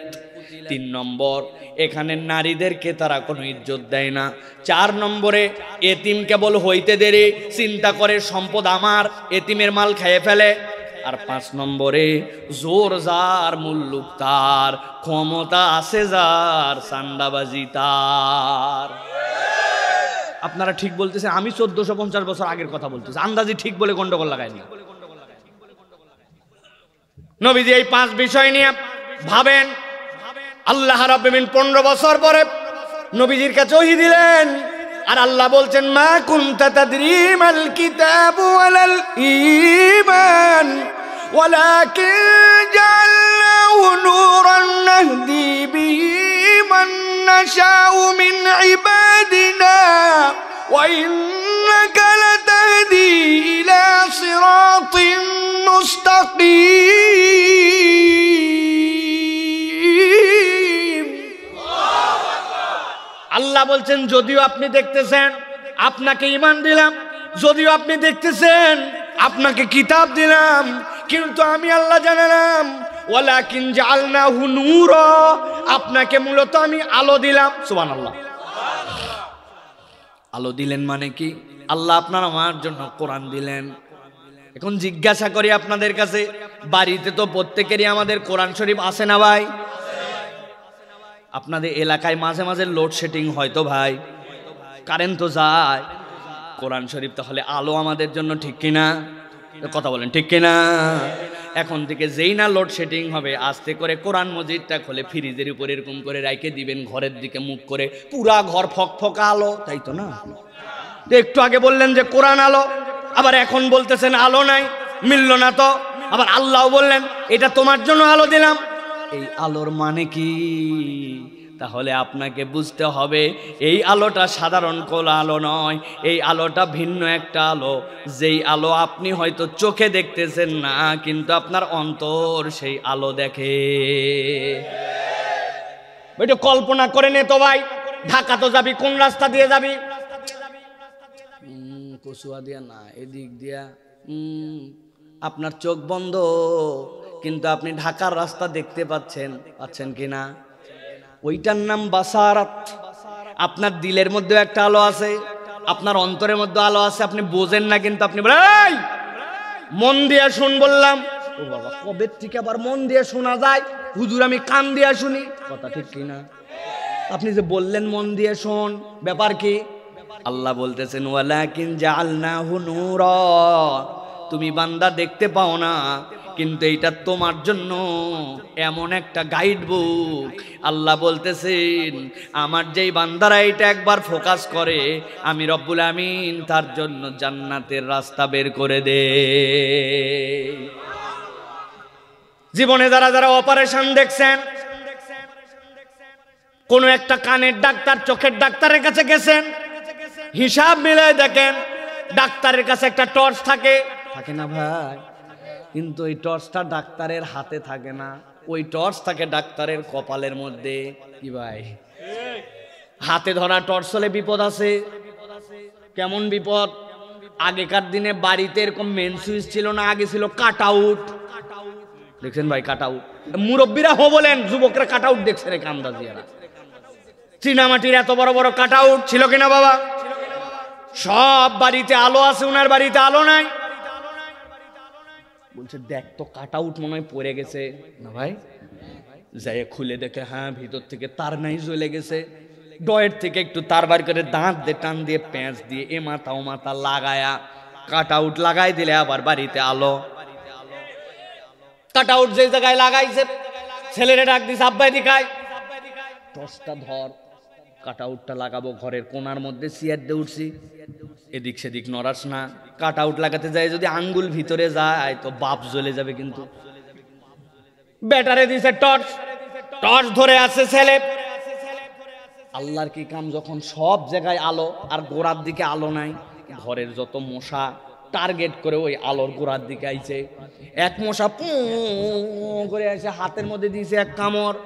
3 নম্বর এখানে নারীদেরকে তারা কোনো ইজ্জত দেয় না। 4 নম্বরে এতিম কেবল হইতে দেরি, চিন্তা করে সম্পদ আমার, এতিমের মাল খেয়ে ফেলে। আর 5 নম্বরে জোর যার, মুল্লুক তার, ক্ষমতা আছে যার, চান্দাবাজি তার। আপনারা ঠিক বলতেছেন, আমি 1450 বছর আগের কথা বলতেছি, আন্দাজি ঠিক বলে গন্ডগোল লাগাইনি। নবীজি এই 5 বিষয় নিয়ে ভাবেন। আল্লাহ রাব্বুল আলামিন 15 বছর পরে নবীজির কাছে ওহী দিলেন, আর আল্লাহ বলছেন মা কুনতা তাদরি মাল কিতাবু ওয়ালাল ঈমান ওয়ালাকিন জাআলনাহু নূরান নাহদি বিহি মান নাশাউ মিন ইবাদিনা ওয়া ইন্নাকা লাতাহদি ইলা সিরাতিন মুস্তাকিম। আল্লাহ বলছেন যদিও আপনি দেখতেছেন আপনাকে ঈমান দিলাম, যদিও আপনি দেখতেছেন আপনাকে কিতাব দিলাম, কিন্তু আমি আল্লাহ জানালাম ওয়ালাকিন জাআলনাহু নূরা, আপনাকে মূলত আমি আলো দিলাম। সুবহানাল্লাহ। আলো দিলেন মানে কি? আল্লাহ আপনার আমার জন্য কোরআন দিলেন। এখন জিজ্ঞাসা করি আপনাদের কাছে, বাড়িতে তো প্রত্যেকেরই আমাদের কোরআন শরীফ আছে না ভাই? আপনাদের এলাকায় মাঝে মাঝে লোডশেডিং হয় তো ভাই, কারেন্ট তো যায়, কোরআন শরীফ তাহলে আলো আমাদের জন্য, ঠিক কিনা? কথা বলেন ঠিক কিনা? এখন থেকে যেই না লোডশেডিং হবে আস্তে করে কোরআন মজিদটা খুলে ফ্রিজের উপর এরকম করে রাইখে দিবেন, ঘরের দিকে মুখ করে, পুরা ঘর ফকফকা আলো, তাই তো না? একটু আগে বললেন যে কোরআন আলো, আবার এখন বলতেছেন আলো নাই। মিলল না তো। আবার আল্লাহ বললেন এটা তোমার জন্য আলো দিলাম। এই আলোর মানে কি? তাহলে আপনাকে বুঝতে হবে এই আলোটা সাধারণ কোনো আলো নয়, এই আলোটা ভিন্ন একটা আলো। যেই আলো আপনি হয়তো চোখে দেখতেছেন না, কিন্তু আপনার অন্তর সেই আলো দেখে। ওইটা কল্পনা করে নে তো ভাই, ঢাকা তো যাবি, কোন রাস্তা দিয়ে যাবি? কচুয়া দিয়া না, এদিক দিয়া। আপনার চোখ বন্ধ, কিন্তু আপনি ঢাকার রাস্তা দেখতে পাচ্ছেন কিনা? ওইটার নাম বাসারাত। আপনার দিলের মধ্যে একটা আলো আছে, আপনার অন্তরের মধ্যে আলো আছে, আপনি বোঝেন না, কিন্তু আপনি বলেন মন দিয়ে শুন বললাম। ও বাবা, কবে থেকে আবার মন দিয়ে শোনা যায়? হুজুর আমি কান দিয়ে শুনি, কথা ঠিক কিনা? আপনি যে বললেন মন দিয়ে শোন, ব্যাপার কি? আল্লাহ বলতেছেন ওয়ালাকিন জাআলনাহু নূরা, তুমি বান্দা দেখতে পাও না, কিন্তু এইটা তোমার জন্য এমন একটা গাইড বুক। আল্লাহ বলতেছেন আমার যেই বান্দারা এটা একবার ফোকাস করে, আমি রব্বুল আমিন তার জন্য জান্নাতের রাস্তা বের করে দে। জীবনে যারা যারা অপারেশন দেখছেন, কোন একটা কানের ডাক্তার, চোখের ডাক্তারের কাছে গেছেন, হিসাব মিলাই দেখেন ডাক্তারের কাছে একটা টর্চ থাকে না ভাই? কিন্তু ওই টর্চটা ডাক্তারের হাতে থাকে না, ওই টর্চ থাকে ডাক্তারের কপালের মধ্যে। কি ভাই, হাতে ধরা টর্চ হলে বিপদ আছে। কেমন বিপদ? আগেকার দিনে বাড়িতে এরকম মেন সুইচ ছিল না, আগে ছিল কাট আউট। দেখছেন ভাই কাট আউট? মুরব্বীরা হো বলেন, যুবকরা কাট আউট দেখছে রে কান্দাজিয়ারা। চীনামাটির এত বড় বড় কাট আউট ছিল কিনা বাবা? সব বাড়িতে আলো আছে, উনার বাড়িতে আলো নাই। বলছে দেখ তো কাট আউট মনে হয় পড়ে গেছে না ভাই। যাই খুলে দেখে হ্যাঁ ভিতর থেকে তার নাই জ্বলে গেছে। ডয়ের থেকে একটু তার বার করে দাঁত দিয়ে টান দিয়ে পেঁচ দিয়ে এ মাথা ও মাথা লাগায়া কাট আউট লাগাই দিলে আবার বাড়িতে আলো। কাট আউট যে জায়গায় লাগাইছে, ছেলেরে ডাক দিছে আব্বাই দিকায়, টর্চটা ধর, কাট আউটটা লাগাবো ঘরের কোনার মধ্যে। চেয়ার দিয়ে উঠছি, এদিক সেদিক নড়াস না। কাট আউট লাগাতে যায় যদি আঙ্গুল ভিতরে যায় তো বাপ জ্বলে যাবে। কিন্তু ব্যাটারে দিছে টর্চ, টর্চ ধরে আছে ছেলে। আল্লাহর কি কাম, যখন সব জায়গায় আলো আর গোড়ার দিকে আলো নাই, ঘরের যত মশা টার্গেট করে ওই আলোর গোড়ার দিকে আইছে। এক মশা পু করে এসে হাতের মধ্যে দিয়েছে এক কামড়।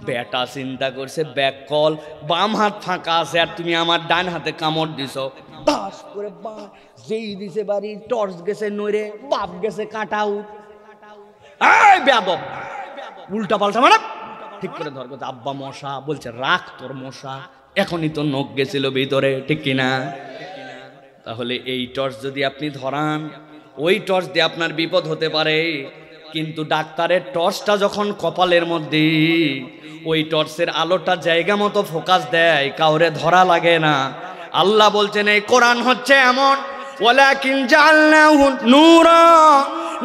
বেটা চিন্তা করছে ব্যাক কল, বাম হাত ফাঁকা আছে আর তুমি আমার ডান হাতে কামড় দিছো। বাস করে যেই দিছে বাড়ি, টর্চ গেছে নইরে, বাপ গেছে কাট আউট। এই বেয়াদব, উল্টা পাল্টা মানে ঠিক করে ধর। আব্বা মশা, বলছে রাখ তোর মশা, এখনই তো নখ গেছিল ভিতরে, ঠিক কিনা? তাহলে এই টর্চ যদি আপনি ধরান, ওই টর্চ দিয়ে আপনার বিপদ হতে পারে। কিন্তু ডাক্তারের টর্চটা যখন কপালের মধ্যে, ওই টর্চের আলোটা জায়গা মতো ফোকাস দেয়, কাউরে ধরা লাগে না। আল্লাহ বলছেন এই কোরআন হচ্ছে এমন, ওয়ালাকিন জাআলনাহু নূরা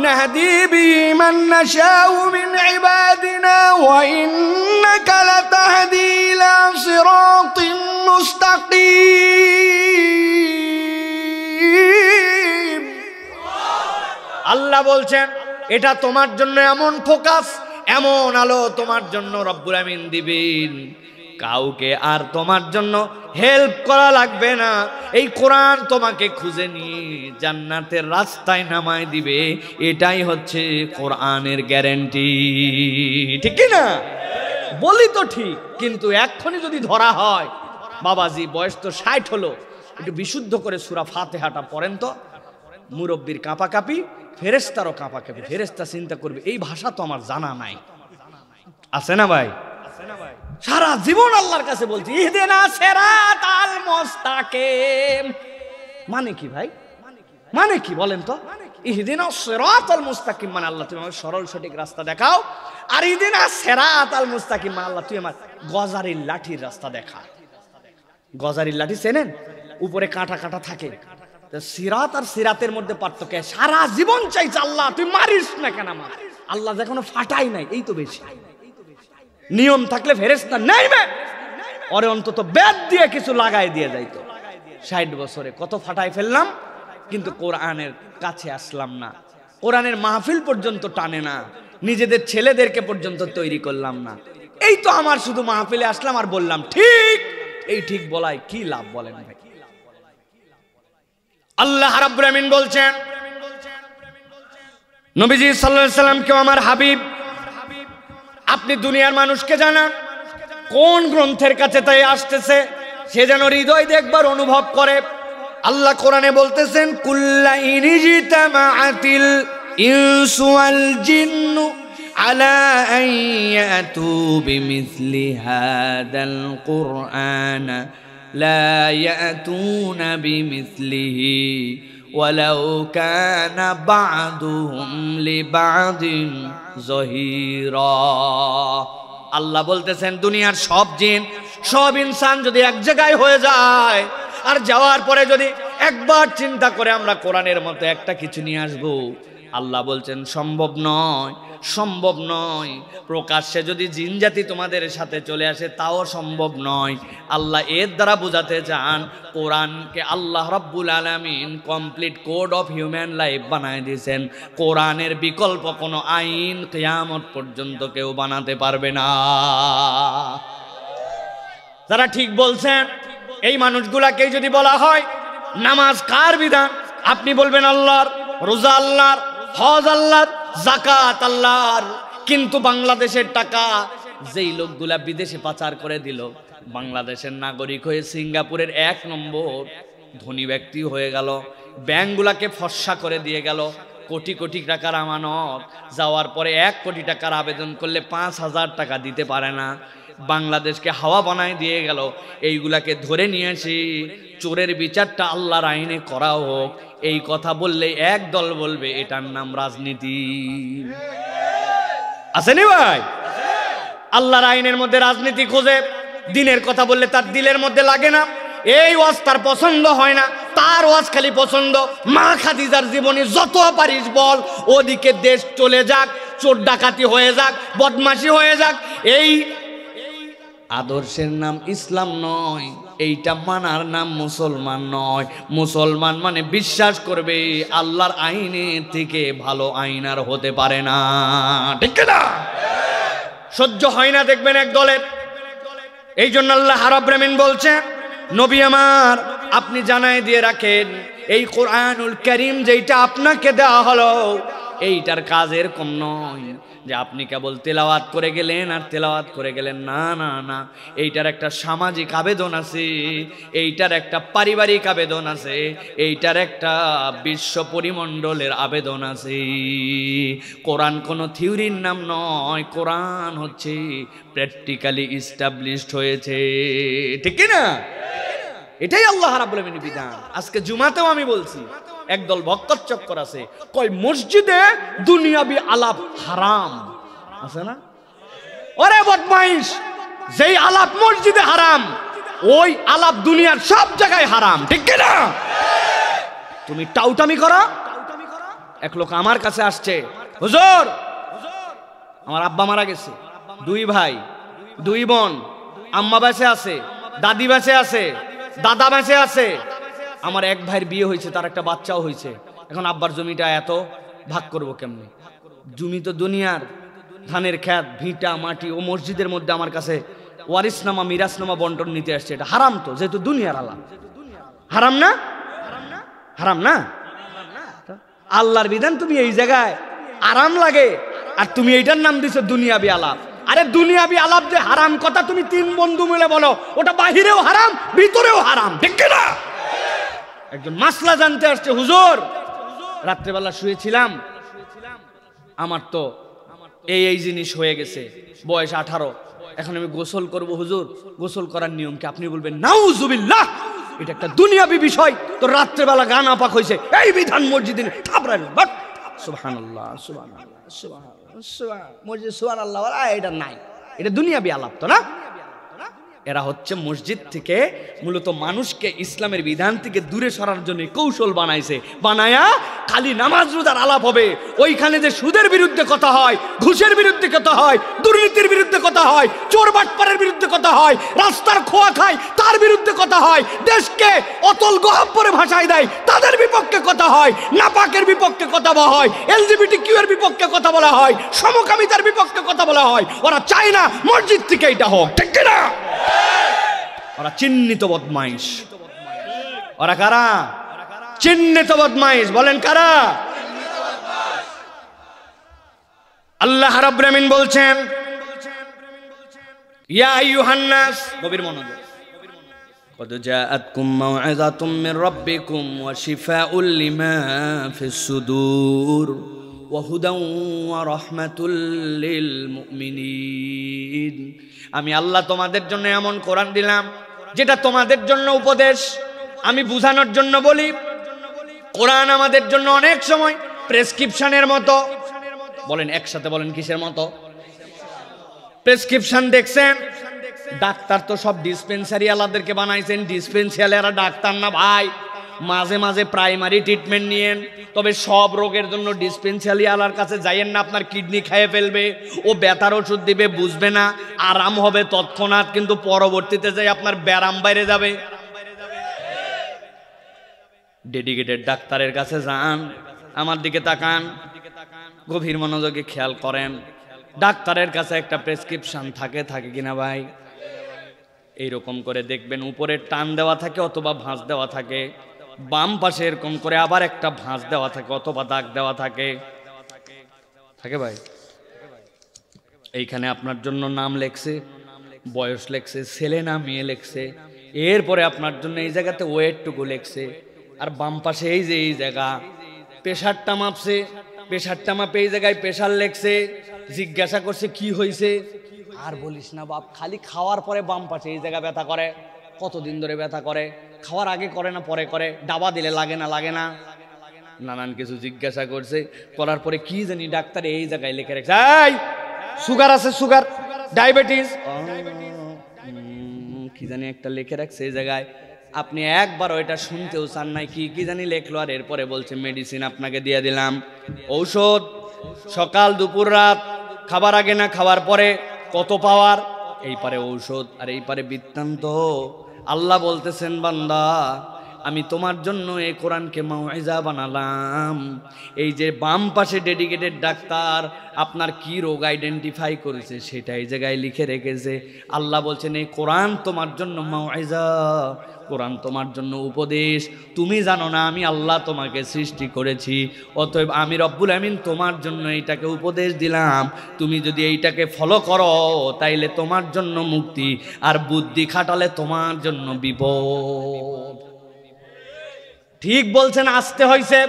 নাহদি বিহি মান নাশাউ মিন ইবাদিনা ওয়া ইন্নাকা লাতাহদি ইলা সিরাতিন মুস্তাকিম। আল্লাহ বলছেন এটা তোমার জন্য এমন ফোকাস, এমন আলো তোমার জন্য রব্বুল আমিন দিবেন, কাউকে আর তোমার জন্য হেল্প করা লাগবে না। এই কোরআন তোমাকে খুঁজে নিয়ে জান্নাতের রাস্তায় নামায় দিবে। এটাই হচ্ছে কোরআনের গ্যারান্টি, ঠিক না? বলি তো ঠিক, কিন্তু এক্ষুনি যদি ধরা হয়, বাবাজি বয়স তো 60 হলো, একটু বিশুদ্ধ করে সূরা ফাতিহাটা পড়েন তো। মুরব্বির কাঁপাকাঁপি, ফেরেশতারও কাঁপাকাঁপি। ফেরেশতা চিন্তা করবে এই ভাষা তো আমার জানা নাই, আছে না ভাই? সারা জীবন আল্লাহর কাছে বলছি ইহদিনা সিরাতাল মুস্তাকিম। মানে কি ভাই? মানে কি বলেন তো? ইহদিনা সিরাতাল মুস্তাকিম মানে আল্লাহ তুমি আমাকে সরল সঠিক রাস্তা দেখাও। আর ইহদিনা সিরাতাল মুস্তাকিম মানে আল্লাহ তুই আমার গজারির লাঠির রাস্তা দেখা। গজারির লাঠি চেনেন? উপরে কাঁটা কাঁটা থাকে। সিরাত আর সিরাতের মধ্যে পার্থক্য। সারা জীবন চাইছে আল্লাহ তুই মারিস না কেন আমার? আল্লাহ যখন ফাটাই নাই, এই তো বেশি। নিয়ম থাকলে ফেরেশতা নেইবে, ওরে অন্তত বেদ দিয়ে কিছু লাগাই দিয়ে যাইতো। 60 বছরে কত ফাটাই ফেললাম, কিন্তু কোরআনের কাছে আসলাম না। কোরআনের মাহফিল পর্যন্ত টানে না, নিজেদের ছেলেদেরকে পর্যন্ত তৈরি করলাম না। এই তো আমার শুধু মাহফিলে আসলাম আর বললাম ঠিক। এই ঠিক বলাই কি লাভ বলেন ভাই? আল্লাহ রাব্বুল আমিন বলছেন নবীজি সাল্লাল্লাহু আলাইহি সাল্লামকে আমার হাবিব, আপনি দুনিয়ার মানুষকে জানান কোন গ্রন্থের কাছে তাই আসতেছে, সে যেন হৃদয় দেখবার অনুভব করে। আল্লাহ কোরআনে বলতেছেন কুল্লা ইনজিতামাআতিল ইনসু ওয়াল জিন্নু আলা আন ইয়াতু বিমিসলি হাদাল কুরআন লা ইয়াতুনা বিমিসলিহি ওয়ালাউ কানা বা'দুহুম লিবা'দিন যহিরা। আল্লাহ বলতেছেন দুনিয়ার সব জিন সব ইনসান যদি এক জায়গায় হয়ে যায় আর যাওয়ার পরে যদি একবার চিন্তা করে আমরা কোরআনের মতো একটা কিছু নিয়ে আসবো, আল্লাহ বলছেন সম্ভব নয়, সম্ভব নয়। প্রকাশ্যে যদি জিন জাতি তোমাদের সাথে চলে আসে তাও সম্ভব নয়। আল্লাহ এর দ্বারা বোঝাতে চান কোরআনকে আল্লাহ রাব্বুল আলামিন complete code of human life বানায় দিয়েছেন। কোরআনের বিকল্প কোনো আইন কিয়ামত পর্যন্ত কেউ বানাতে পারবে না। যারা ঠিক বলছেন এই মানুষগুলাকেই যদি বলা হয় নামাজ কার বিধান, আপনি বলবেন আল্লাহর, রোজা আল্লাহর, হজ আল্লাহর, যাকাত আল্লাহর। কিন্তু বাংলাদেশের টাকা যেই লোকগুলা বিদেশে পাচার করে দিল, বাংলাদেশের নাগরিক হয়ে সিঙ্গাপুরের 1 নম্বর ধনী ব্যক্তি হয়ে গেল, ব্যাংকগুলাকে ফর্সা করে দিয়ে গেল, কোটি কোটি টাকার আমানত, যাওয়ার পরে 1 কোটি টাকার আবেদন করলে 5,000 টাকা দিতে পারে না, বাংলাদেশকে হাওয়া বানায় দিয়ে গেল। এইগুলাকে ধরে নিয়ে আসি, চোরের বিচারটা আল্লাহর আইনে করা হোক। এই কথা বললে এক দল বলবে এটার নাম রাজনীতি। আসেনি ভাই? আল্লাহর আইনের মধ্যে রাজনীতি খুঁজে দিনের কথা বললে তার দিলের মধ্যে লাগে না। এই ওয়াজ তার পছন্দ হয় না, তার ওয়াজ খালি পছন্দ মা খাদিজার জীবনী যত পারিস বল, ওদিকে দেশ চলে যাক, চোর ডাকাতি হয়ে যাক, বদমাশি হয়ে যাক। এই আদর্শের নাম ইসলাম নয়, এইটা মানার নাম মুসলমান নয়। মুসলমান মানে বিশ্বাস করবে আল্লাহর আইনের থেকে ভালো আইন আর হতে পারে না, ঠিক না? সহ্য হয় না দেখবেন এক দলের। এই জন্য আল্লাহ রাব্বুল আমিন বলছেন নবী আমার আপনি জানাই দিয়ে রাখেন এই কোরআনুল কারীম যেটা আপনাকে দেওয়া হলো এইটার কাজ এরকম নয় যে আপনি কেবল তেলাওয়াত করে গেলেন আর তেলাওয়াত করে গেলেন। না না না, এইটার একটা সামাজিক আবেদন আছে, এইটার একটা পারিবারিক আবেদন আছে, এইটার একটা বিশ্ব পরিমণ্ডলের আবেদন আছে। কোরআন কোনো থিওরির নাম নয়, কোরআন হচ্ছে প্র্যাকটিক্যালি ইস্টাবলিশড হয়েছে, ঠিক না? এটাই আল্লাহ রাব্বুল আমিনের বিধান। আজকে জুমাতেও আমি বলছি একদল ভক্কর চক্কর আছে, কয় মসজিদে দুনিয়াবি আলাপ হারাম আছে না? ওরে বদমাইশ, যেই আলাপ মসজিদে হারাম ওই আলাপ দুনিয়ার সব জায়গায় হারাম, ঠিক না? তুমি টাউটামি করো। এক লোক আমার কাছে আসছে, হুজুর আমার আব্বা মারা গেছে, 2 ভাই 2 বোন, আম্মা বেঁচে আছে, দাদি বেঁচে আছে, দাদা বেঁচে আছে, আমার 1 ভাইয়ের বিয়ে হয়েছে, তার একটা বাচ্চাও হয়েছে, এখন আব্বার জমিটা এত ভাগ করব কেমনে? জমি তো দুনিয়ার, ধানের খেত, ভিটা মাটি, ও মসজিদের মধ্যে আমার কাছে ওয়ারিসনামা মিরাসনামা বন্টন নিতে আসছে। এটা হারাম তো, যেহেতু দুনিয়ার আলাপ। হারাম না? হারাম না? আল্লাহর বিধান তুমি এই জায়গায় আরাম লাগে আর তুমি এইটার নাম দিছো দুনিয়াবি আলাপ। আরে দুনিয়াবি আলাপ যে হারাম কথা তুমি 3 বন্ধু মিলে বলো, ওটা বাহিরেও হারাম ভিতরেও হারাম, ঠিক না? একজন মাসলা জানতে আসছে, হুজুর রাত্রেবেলা শুয়েছিলাম, আমার তো এই জিনিস হয়ে গেছে, বয়স 18, এখন আমি গোসল করব হুজুর, গোসল করার নিয়ম কি? আপনি বলবেন নাউজুবিল্লাহ, এটা একটা দুনিয়াবি বিষয়, তো রাত্রেবেলা গান আপাক হয়েছে, এই বিধান মসজিদে থাপড়ান। বাট সুবহানাল্লাহ সুবহানাল্লাহ সুবহানাল্লাহ মসজিদ সুবহানাল্লাহ, এটা নাই, এটা দুনিয়াবি আলাপ তো না? এরা হচ্ছে মসজিদ থেকে মূলত মানুষকে ইসলামের বিধান থেকে দূরে সরার জন্য কৌশল বানাইছে, বানায়া খালি নামাজ রোজার আলাপ হবে, ওইখানে যে সুদের বিরুদ্ধে কথা হয়, ঘুষের বিরুদ্ধে কথা হয়, দুর্নীতির বিরুদ্ধে কথা হয়, চোর বাটপারের বিরুদ্ধে কথা হয়, রাস্তার খোয়া খায় তার বিরুদ্ধে কথা হয়, দেশকে অতল গহব্বরে ভাষায় দেয় তাদের বিপক্ষে কথা হয়, নাপাকের বিপক্ষে কথা বলা হয়, LGBTQ এর বিপক্ষে কথা বলা হয়, সমকামিতার বিপক্ষে কথা বলা হয়। ওরা চায় না মসজিদ থেকে এটা হোক, ঠিক কিনা? ওরা চিহ্নিত বদমাইশ। ওরা কারা? চিহ্নিত বদমাইশ। বলেন কারা? আল্লাহ রাব্বুল আমিন বলছেন, ইয়া আইয়ুহান নাস, গভীর মনোযোগ, قد جاءتكم موعظة من ربكم وشفاء لما في الصدور وهدى ورحمة للمؤمنين। আমি আল্লাহ তোমাদের জন্য এমন কোরআন দিলাম যেটা তোমাদের জন্য উপদেশ। আমি বুঝানোর জন্য বলি, কোরআন আমাদের জন্য অনেক সময় প্রেসক্রিপশনের মতো। বলেন একসাথে, বলেন কিসের মতো? প্রেসক্রিপশন। দেখছেন ডাক্তার তো সব ডিসপেন্সারি আলাদেরকে বানাইছেন, ডিসপেন্সারি আলা ডাক্তার না ভাই। মাঝে মাঝে প্রাইমারি ট্রিটমেন্ট নিয়েন, তবে সব রোগের জন্য ডিসপেন্সারি আলার কাছে যাইয়েন না, আপনার কিডনি খেয়ে ফেলবে, ও ব্যথার ওষুধ দিবে, বুঝবে না, আরাম হবে তৎক্ষণাৎ, কিন্তু পরবর্তীতে যাই আপনার ব্যারাম বাইরে যাবে। ডেডিকেটেড ডাক্তারের কাছে যান। আমার দিকে তাকান, গভীর মনোযোগে খেয়াল করেন। ডাক্তারের কাছে একটা প্রেসক্রিপশন থাকে কিনা ভাই? এইরকম করে দেখবেন উপরে টান দেওয়া থাকে অথবা ভাঁজ দেওয়া থাকে, বাম পাশে এরকম করে আবার একটা ভাঁজ দেওয়া থাকে অথবা দাগ দেওয়া থাকে ভাই। এইখানে আপনার জন্য নাম লেখছে, বয়স লেখছে, ছেলে না মেয়ে লেখছে, এরপরে আপনার জন্য এই জায়গাতে ওয়েটটুকু লেখছে, আর বাম পাশে এই যে এই জায়গা প্রেশারটা মাপছে, প্রেশারটা মাপে এই জায়গায় প্রেশার লেখছে, জিজ্ঞাসা করছে কি হয়েছে, আর বলিস না বাপ, খালি খাওয়ার পরে বাম পাশে এই জায়গা ব্যথা করে, কতদিন ধরে ব্যথা করে, খাওয়ার আগে করে না পরে করে, ডাবা দিলে লাগে না লাগে না, নানান কিছু জিজ্ঞাসা করছে, করার পরে কি জানি ডাক্তার এই জায়গায় লিখে রেখেছে, এই সুগার আছে, সুগার, ডায়াবেটিস, কি জানি একটা লিখে রাখছে এই জায়গায়। আপনি একবার ওইটা শুনতেও চান নাই, কি জানি লেখলো, আর এরপরে বলছে মেডিসিন আপনাকে দিয়ে দিলাম, ঔষধ সকাল দুপুর রাত, খাবার আগে না খাবার পরে, কত পাওয়ার, এই পারে ঔষধ আর এই পারে বৃত্তান্ত। আল্লাহ বলতেছেন বান্দা, আমি তোমার জন্য এই কোরআনকে মাউইজা বানালাম। এই যে বাম পাশে ডেডিকেটেড ডাক্তার আপনার কি রোগ আইডেন্টিফাই করেছে সেটা এই জায়গায় লিখে রেখেছে। আল্লাহ বলছেন এই কোরআন তোমার জন্য মাউইজা, কোরআন তোমার জন্য উপদেশ। তুমি জানো না আমি আল্লাহ তোমাকে সৃষ্টি করেছি, অতএব আমি রব্বুল আমিন তোমার জন্য এইটাকে উপদেশ দিলাম। তুমি যদি এইটাকে ফলো করো তাইলে তোমার জন্য মুক্তি, আর বুদ্ধি খাটালে তোমার জন্য বিপদ। ঠিক বলছেন, আসতে হয়েছে,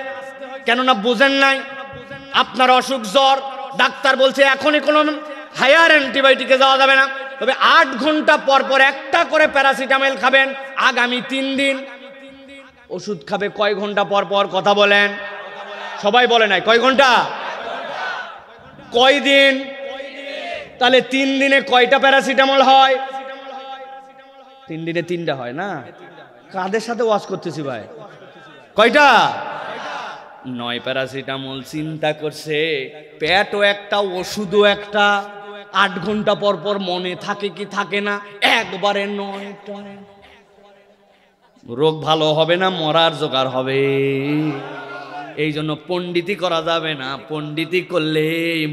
কেননা বুঝেন নাই। আপনার অসুখ জ্বর, ডাক্তার বলছে এখনই কোনো হায়ার অ্যান্টিবায়োটিকে যাওয়া যাবে না, তবে 8 ঘন্টা পর পর একটা করে প্যারাসিটামল খাবেন আগামী 3 দিন। ওষুধ খাবে কয় ঘন্টা পর পর? কথা বলেন, সবাই বলে নাই কয় ঘন্টা, কয় দিন? তাহলে 3 দিনে কয়টা প্যারাসিটামল হয়? 3 দিনে 3টা হয় না? কাদের সাথে ওয়াজ করতেছি ভাই? কয়টা? 9 প্যারাসিটামল। চিন্তা করছে পেটও একটা, ওষুধও একটা, 8 ঘন্টা পর পর মনে থাকে কি থাকে না? একবারে 9টা। রোগ ভালো হবে না, মরার জোগাড় হবে। এই জন্য পণ্ডিতি করা যাবে না, পণ্ডিতি করলে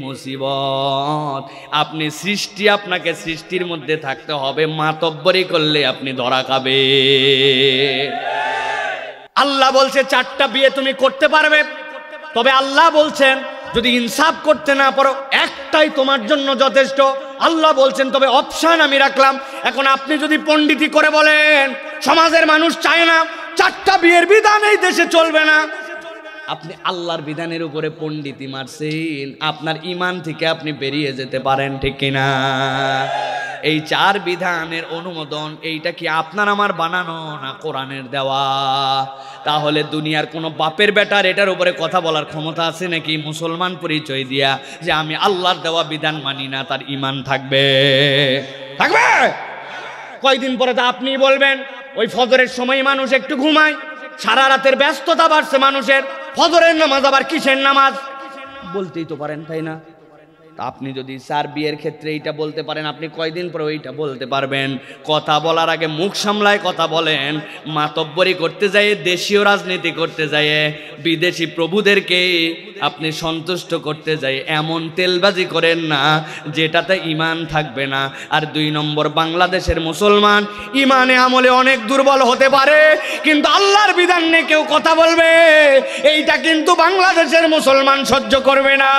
মুসিবত। আপনি সৃষ্টি, আপনাকে সৃষ্টির মধ্যে থাকতে হবে, মাতব্বরি করলে আপনি ধরা খাবে। আল্লাহ বলছে 4টা বিয়ে তুমি করতে পারবে, তবে আল্লাহ বলছেন যদি ইনসাফ করতে না পারো একটাই তোমার জন্য যথেষ্ট। আল্লাহ বলছেন তবে অপশন আমি রাখলাম। এখন আপনি যদি পণ্ডিতি করে বলেন সমাজের মানুষ চায় না, 4টা বিয়ের বিধান এই দেশে চলবে না, আপনি আল্লাহর বিধানের উপরে পণ্ডিতি মারছেন, আপনার ঈমান থেকে আপনি বেরিয়ে যেতে পারেন, ঠিক কিনা? এই 4 বিধানের অনুমোদন এইটা কি আপনার আমার বানানো না কোরআনের দেওয়া? তাহলে দুনিয়ার কোনো বাপের বেটার এটার উপরে কথা বলার ক্ষমতা আছে নাকি? মুসলমান পরিচয় দিয়া যে আমি আল্লাহর দেওয়া বিধান মানি না, তার ঈমান থাকবে? থাকবে? কয়দিন পরে তো আপনি বলবেন ওই ফজরের সময় মানুষ একটু ঘুমায়, সারা রাতের ব্যস্ততা বাড়ছে মানুষের, ফজরের নামাজ আবার কিসের নামাজ বলতেই তো পারেন, তাই না? আপনি যদি স্যার বিয়ের ক্ষেত্রে এইটা বলতে পারেন, আপনি কয়দিন পরে ওইটা বলতে পারবেন? কথা বলার আগে মুখ সামলায় কথা বলেন। মাতব্বরি করতে যায়, দেশীয় রাজনীতি করতে যায়, বিদেশি প্রভুদেরকে আপনি সন্তুষ্ট করতে যায়, এমন তেলবাজি করেন না যেটাতে ইমান থাকবে না। আর 2 নম্বর, বাংলাদেশের মুসলমান ইমানে আমলে অনেক দুর্বল হতে পারে, কিন্তু আল্লাহর বিধান নিয়ে কেউ কথা বলবে, এইটা কিন্তু বাংলাদেশের মুসলমান সহ্য করবে না।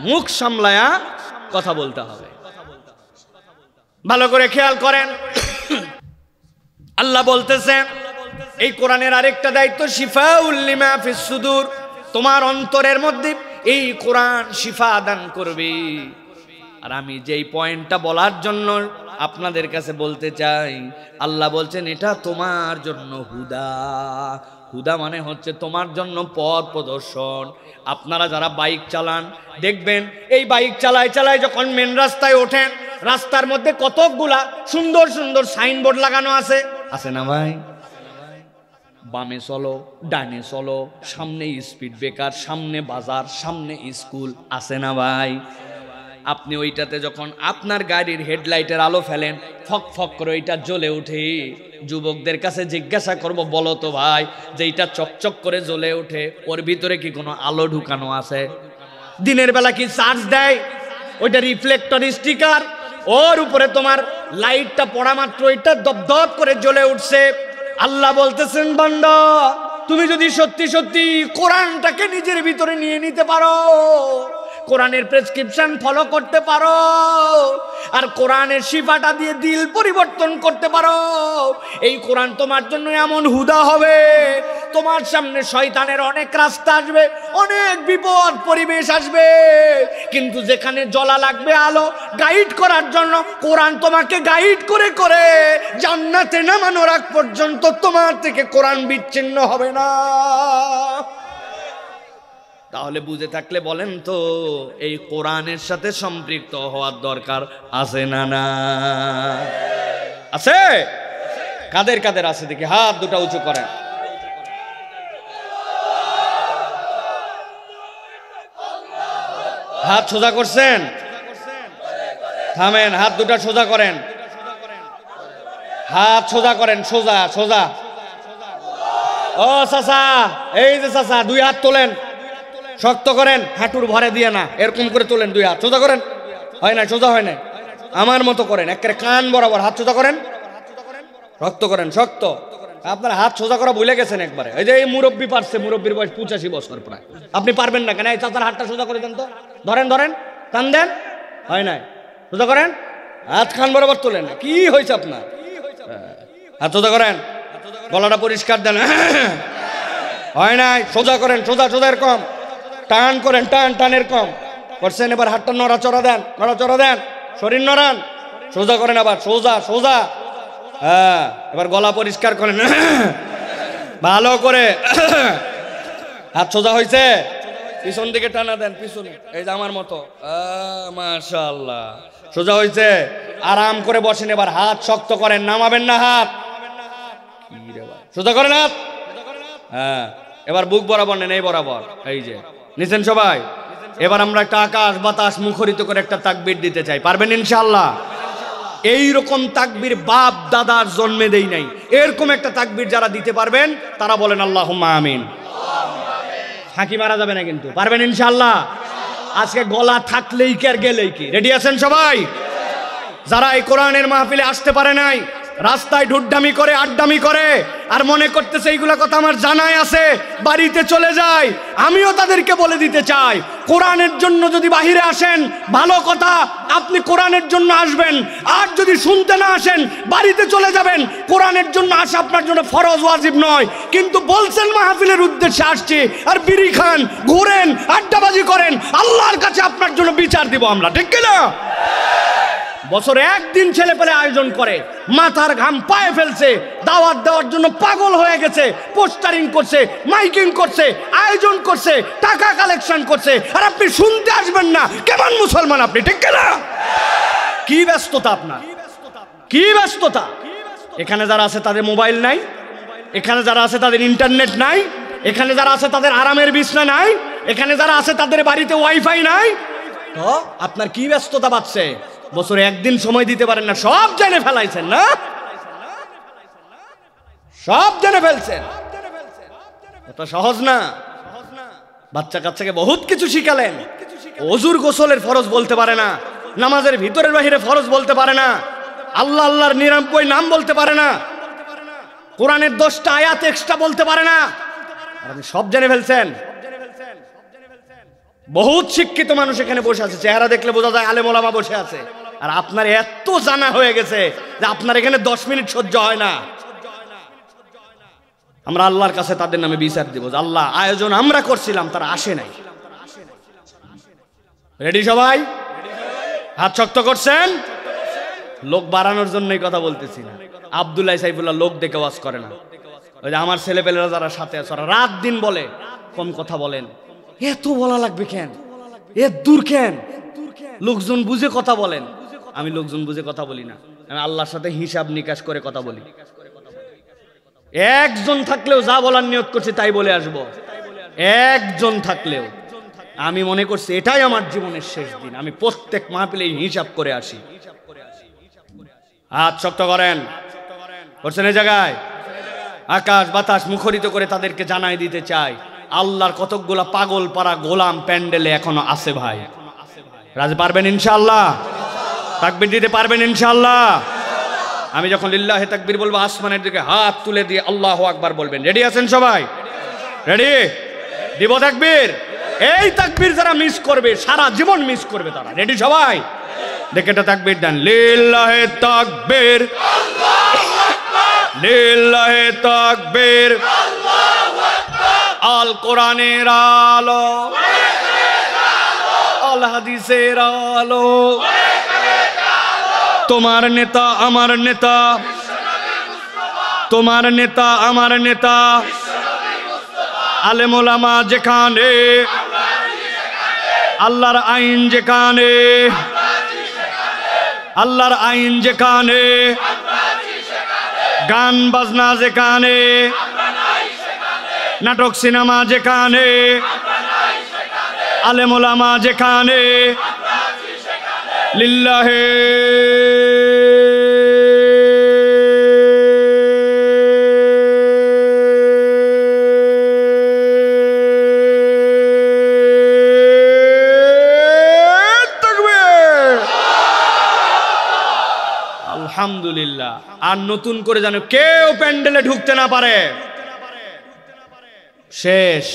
মুখ সামলায়া কথা বলতে হবে। ভালো করে খেয়াল করেন, আল্লাহ বলতেছেন এই কোরআনের আরেকটা দায়িত্ব, শিফাউল লিমা ফিস সুদূর, তোমার অন্তরের মধ্যে এই কোরআন শিফা দান করবে। আর আমি যেই পয়েন্টটা বলার জন্য আপনাদের কাছে বলতে চাই, আল্লাহ বলছেন এটা তোমার জন্য হুদা। হুদা মানে হচ্ছে তোমার জন্য পথ প্রদর্শন। আপনারা যারা বাইক চালান দেখবেন, এই বাইক চালায় চালায় যখন মেন রাস্তায় ওঠেন, রাস্তার মধ্যে কতকগুলা সুন্দর সুন্দর সাইনবোর্ড লাগানো আছে, আছে না ভাই? বামে চলো, ডানে চলো, সামনে স্পিড ব্রেকার, সামনে বাজার, সামনে স্কুল, আছে না ভাই? আপনি ওইটাতে যখন আপনার গাড়ির হেডলাইটের আলো ফেলেন, ফক ফক করে ওইটা জ্বলে উঠে, যুবকদের কাছে জিজ্ঞাসা করব, বলো তো ভাই, যে এইটা চকচক করে জ্বলে ওঠে, ওর ভিতরে কি কোনো আলো ঢুকানো আছে? দিনের বেলা কি চার্জ দেয়? ওইটা রিফ্লেক্টর স্টিকার, ওর উপরে তোমার লাইটটা পড়া মাত্র এটা দপদপ করে জ্বলে উঠছে। আল্লাহ বলতেছেন, বান্দা তুমি যদি সত্যি সত্যি কোরআনটাকে নিজের ভিতরে নিয়ে নিতে পারো, কোরআনের প্রেসক্রিপশন ফলো করতে পারো, আর কোরআনের শিফাটা দিয়ে দিল পরিবর্তন করতে পারো, এই কোরআন তোমার জন্য এমন হুদা হবে, তোমার সামনে শয়তানের অনেক রাস্তা আসবে, অনেক বিপদ পরিবেশ আসবে, কিন্তু যেখানে জ্বলা লাগবে আলো গাইড করার জন্য, কোরআন তোমাকে গাইড করে করে জান্নাতে নামানোর আগ পর্যন্ত তোমার থেকে কোরআন বিচ্ছিন্ন হবে না। তাহলে বুঝে থাকলে বলেন তো, এই কোরআনের সাথে সম্পৃক্ত হওয়ার দরকার আছে না? না আছে? কাদের কাদের আছে দেখি, হাত দুটা উঁচু করেন। হাত সোজা করছেন? থামেন, হাত দুটা সোজা করেন, হাত সোজা করেন, সোজা সোজা। ও চাচা, এই যে চাচা, 2 হাত তোলেন, শক্ত করেন, হাঁটুর ভরে দিয়ে না, এরকম করে তোলেন, 2 হাত সোজা করেন। হয় না, সোজা হয় না, আমার মতো করেন, একেবারে কান বরাবর হাত সোজা করেন, শক্ত করেন, শক্ত। আপনার হাত সোজা করা ভুলে গেছেন একবারে। এই যে এই মুরব্বী পারছে, মুরব্বীর বয়স 85 বছর প্রায়, আপনি পারবেন না কেন? এই চাচার হাতটা সোজা করে দেন তো, ধরেন ধরেন, টান দেন, হয় নাই, সোজা করেন, হাত কান বরাবর তোলেন। কি হয়েছে আপনার? হাত সোজা করেন, গলাটা পরিষ্কার দেন, হয় নাই, সোজা করেন, সোজা সোজা, এরকম টান করেন, টান টান, এরকম করছেন। এবার হাতটা নড়াচড়া দেন, নড়াচড়া দেন, শরীর নড়ান, সোজা করেন, আবার সোজা সোজা। হ্যাঁ, এবার গলা পরিষ্কার করেন ভালো করে। হাত সোজা হয়েছে, পিছন দিকে টানা দেন, পিছনে, এই যে আমার মতো, মাশাআল্লাহ, সোজা হয়েছে। আরাম করে বসেন, এবার হাত শক্ত করেন, নামাবেন না হাত, সোজা করেন হাত। হ্যাঁ, এবার বুক বরাবর নেন, এই বরাবর, এই যে নিছেন সবাই। এবার আমরা একটা আকাশ বাতাস মুখরিত করে একটা তাকবীর দিতে চাই, পারবেন ইনশাআল্লাহ? এইরকম তাকবীর বাপ দাদার জন্মে দেই নাই, এরকম একটা তাকবীর যারা দিতে পারবেন তারা বলেন আল্লাহুম্মা আমিন। ফাঁকি মারা যাবে না কিন্তু, পারবেন ইনশাআল্লাহ? আজকে গলা থাকলেই কি আর গেলেই কি? রেডি আছেন সবাই? যারা এই কোরআনের মাহফিলে আসতে পারে নাই, রাস্তায় ঢুড্ডামি করে, আড্ডামি করে, আর মনে করতেছে এইগুলা কথা আমার জানাই আছে, বাড়িতে চলে যায়। আমিও তাদেরকে বলে দিতে চাই, কোরআনের জন্য যদি বাহিরে আসেন ভালো কথা, আপনি কোরআনের জন্য আসবেন, আর যদি শুনতে না আসেন বাড়িতে চলে যাবেন। কোরআনের জন্য আসা আপনার জন্য ফরজ, ওয়াজিব নয়, কিন্তু বলছেন মাহফিলের উদ্দেশ্যে আসছি, আর বিড়ি খান, ঘুরেন, আড্ডাবাজি করেন, আল্লাহর কাছে আপনার জন্য বিচার দিব আমরা, ঠিক কিনা? বছরে একদিন ছেলে পেলে আয়োজন করে, মাথার ঘাম পায়ে ফেলছে, দাওয়াত দেওয়ার জন্য পাগল হয়ে গেছে, পোস্টারিং করছে, মাইকিং করছে, আয়োজন করছে, টাকা কালেকশন করছে, আর আপনি শুনতে আসবেন না? কেমন মুসলমান আপনি, ঠিক না? কি ব্যস্ততা আপনার, কি ব্যস্ততা? এখানে যারা আছে তাদের মোবাইল নাই, এখানে যারা আছে তাদের ইন্টারনেট নাই, এখানে যারা আছে তাদের আরামের বিছনা নাই, এখানে যারা আছে তাদের বাড়িতে ওয়াইফাই নাই। তো আপনার কি ব্যস্ততা বাড়ছে? বছরে একদিন সময় দিতে পারেন না, সব জেনে ফেলাইছেন না, সব জেনে ফেলছেন। অত সহজ না। বাচ্চা কাচ্চাকে বহুত কিছু শিখালেন, ওযুর গোসলের ফরজ বলতে পারে না, নামাজের ভিতরের বাহিরে ফরজ বলতে পারে না, আল্লাহ আল্লাহর ৯৯ নাম বলতে পারে না, কোরআনের 10টা আয়াত এক্সট্রা বলতে পারে না। আপনি সব জেনে ফেলছেন। বহুত শিক্ষিত মানুষ এখানে বসে আছে, চেহারা দেখলে বোঝা যায় আলেম ওলামা বসে আছে, আর আপনার এত জানা হয়ে গেছে যে আপনার এখানে 10 মিনিট সহ্য হয় না। আমরা আল্লাহর কাছে তাদের নামে বিচার দিব যে আল্লাহ, আয়োজন আমরা করছিলাম, তারা আসে নাই। রেডি সবাই? হাত শক্ত করছেন? লোক বাড়ানোর জন্যই কথা বলতেছি না। আব্দুল্লাহ সাইফুল্লাহ লোক দেখে ওয়াজ করে না। ওই যে আমার ছেলেপেলেরা যারা সাথে আছে ওরা রাত দিন বলে, কম কথা বলেন, এত বলা লাগবে কেন, এ দূর কেন, লোকজন বুঝে কথা বলেন। আমি লোকজন বুঝে কথা বলি না, আমি আল্লাহর সাথে হিসাব নিকাশ করে কথা বলি। একজন থাকলেও যা বলার নিয়ত করছে তাই বলে আসব, একজন থাকলেও। আমি মনে করছি এটাই আমার জীবনের শেষ দিন, আমি প্রত্যেক মাহফিলে হিসাব করে আসি। হাত শক্ত করেন, করছেন এই জায়গায়? আকাশ বাতাস মুখরিত করে তাদেরকে জানাই দিতে চাই, আল্লাহর কতকগুলা পাগল পাড়া গোলাম প্যান্ডেলে এখনো আছে ভাই। রাজি পারবেন ইনশাআল্লাহ? তাকবীর দিতে পারবেন ইনশাআল্লাহ? আমি যখন লিল্লাহি তাকবীর বলবো আসমানের দিকে হাত তুলে দিয়ে আল্লাহু আকবার বলবেন। রেডি আছেন সবাই? রেডি? দিব তাকবীর। এই তাকবীর যারা মিস করবে সারা জীবন মিস করবে তারা। রেডি সবাই? দেখে এটা তাকবীর দেন। লিল্লাহি তাকবীর, লিল্লাহি তাকবীর, আল কোরআনের আলো, আল হাদিসের আলো, তোমার নেতা আমার নেতা, তোমার নেতা আমার নেতা, আলেম ওলামা যেখানে, আল্লাহর আইন যেখানে, আল্লাহর আইন যেখানে, গান বাজনা যেখানে, নাটক সিনেমা যেখানে, আলেম ওলামা যেখানে, লিল্লাহি আলহামদুলিল্লাহ। আর নতুন করে যেন কেউ প্যান্ডেলে ঢুকতে না পারে। শেষ।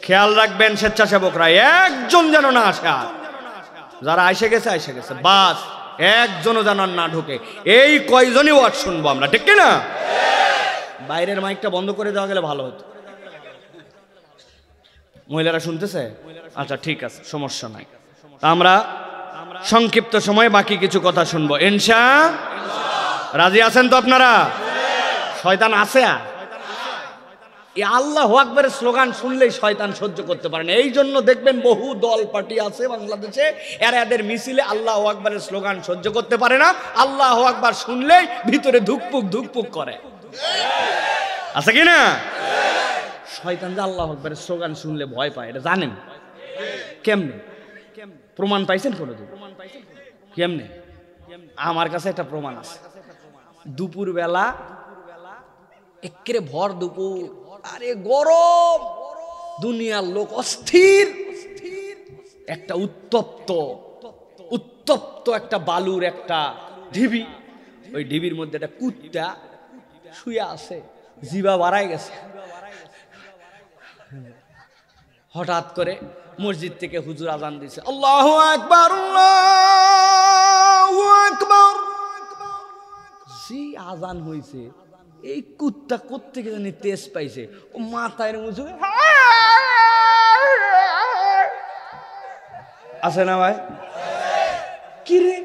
খেয়াল রাখবেন স্বেচ্ছাসেবকরা, একজন যেন না আসে। যারা এসে গেছে এসে গেছে, বাস একজনও যেন না ঢুকে। এই কয়জনই ওয়াজ শুনবো আমরা, ঠিক না? বাইরের মাইকটা বন্ধ করে দেওয়া গেলে ভালো হতো। মহিলারা শুনতেছে? আচ্ছা ঠিক আছে, সমস্যা নাই। আমরা সংক্ষিপ্ত সময়ে বাকি কিছু কথা শুনবো ইনশাআল্লাহ। রাজি আছেন তো আপনারা? শয়তান আছে? আল্লাহু আকবারের স্লোগান শুনলেই শয়তান সহ্য করতে পারে না। এই জন্য দেখবেন বহু দল পার্টি আছে বাংলাদেশে, এরা এদের মিছিলে আল্লাহু আকবারের স্লোগান সহ্য করতে পারে না। আল্লাহু আকবার শুনলেই ভিতরে ধুকপুক ধুকপুক করে। আছে কি না? শয়তান যে আল্লাহু আকবারের স্লোগান শুনলে ভয় পায়, এটা জানেন? কেমনে প্রমাণ পাইছেন কোনোদিন? কেমনে? আমার কাছে একটা প্রমাণ আছে। দুপুর বেলা একেবারে ভর দুপুর, আরে গরম, দুনিয়ার লোক অস্থির, একটা উত্তপ্ত একটা বালুর একটা ঢিবি, ওই ঢিবির মধ্যে একটা কুত্তা শুয়ে আছে, জিবা বাড়ায় গেছে। হঠাৎ করে মসজিদ থেকে হুজুর আজান দিছে, আল্লাহু আকবার, আল্লাহু আকবার। যে আজান হইছে, এই কুত্তা কোত্থেকে জানি তেজ পাইছে, ও মাথায় মুছে আছে না ভাই? কি রে,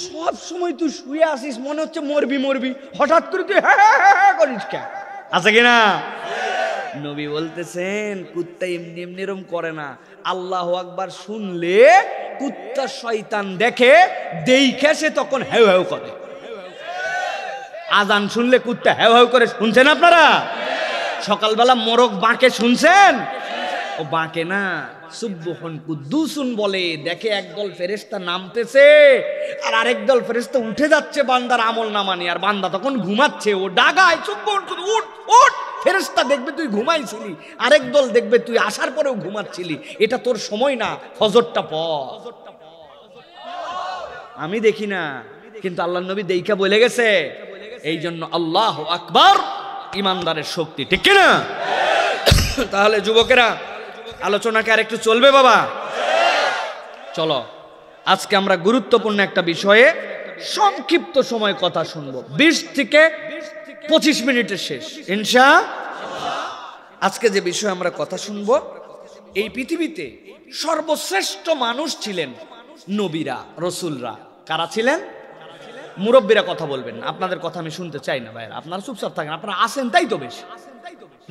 সব সময় তুই শুয়ে আসিস, মনে হচ্ছে মরবি মরবি, হঠাৎ করে তুই করিস কে? আছে কিনা? নবী বলতেছেন কুত্তা এমনি এমনি এরম করে না, আল্লাহু আকবার শুনলে কুত্তা শয়তান দেখে দেখে সে তখন হেউ হেউ করে। আজান শুনলে কুত্তা হেউ হেউ করে, শুনছেন আপনারা? সকালবেলা মোরগ বাঁকে শুনছেন? ও বাঁকে না, সুবহুন কুদ্দুসুন বলে। দেখে একদল ফেরেশতা নামতেছে আর আরেক দল ফেরেশতা উঠে যাচ্ছে বান্দার আমল নামা নিয়ে, আর বান্দা তখন ঘুমাচ্ছে। ও ডাগায়, সুবহুন উঠ উঠ। ফেরেশতা দেখবে তুই ঘুমাইছিলি, আরেক দল দেখবে তুই আসার পরেও ঘুমাচ্ছিলি, এটা তোর সময় না, ফজরটা পড়। আমি দেখি না, কিন্তু আল্লাহর নবী দেইখা বলে গেছে। এই জন্য আল্লাহু আকবার ইমানদারের শক্তি, ঠিক কিনা? তাহলে যুবকেরা, আলোচনাকে আর একটু চলবে বাবা? চলো, আজকে আমরা গুরুত্বপূর্ণ একটা বিষয়ে সংক্ষিপ্ত সময় কথা শুনবো, 20 থেকে 25 মিনিটের শেষ ইনশাআল্লাহ। আজকে যে বিষয়ে আমরা কথা শুনবো, এই পৃথিবীতে সর্বশ্রেষ্ঠ মানুষ ছিলেন নবীরা, রসুলরা। কারা ছিলেন? মুরব্বীরা কথা বলবেন, আপনাদের কথা আমি শুনতে চাই না ভাইরা, আপনারা চুপচাপ থাকেন। আপনারা আসেন তাই তো বেশি,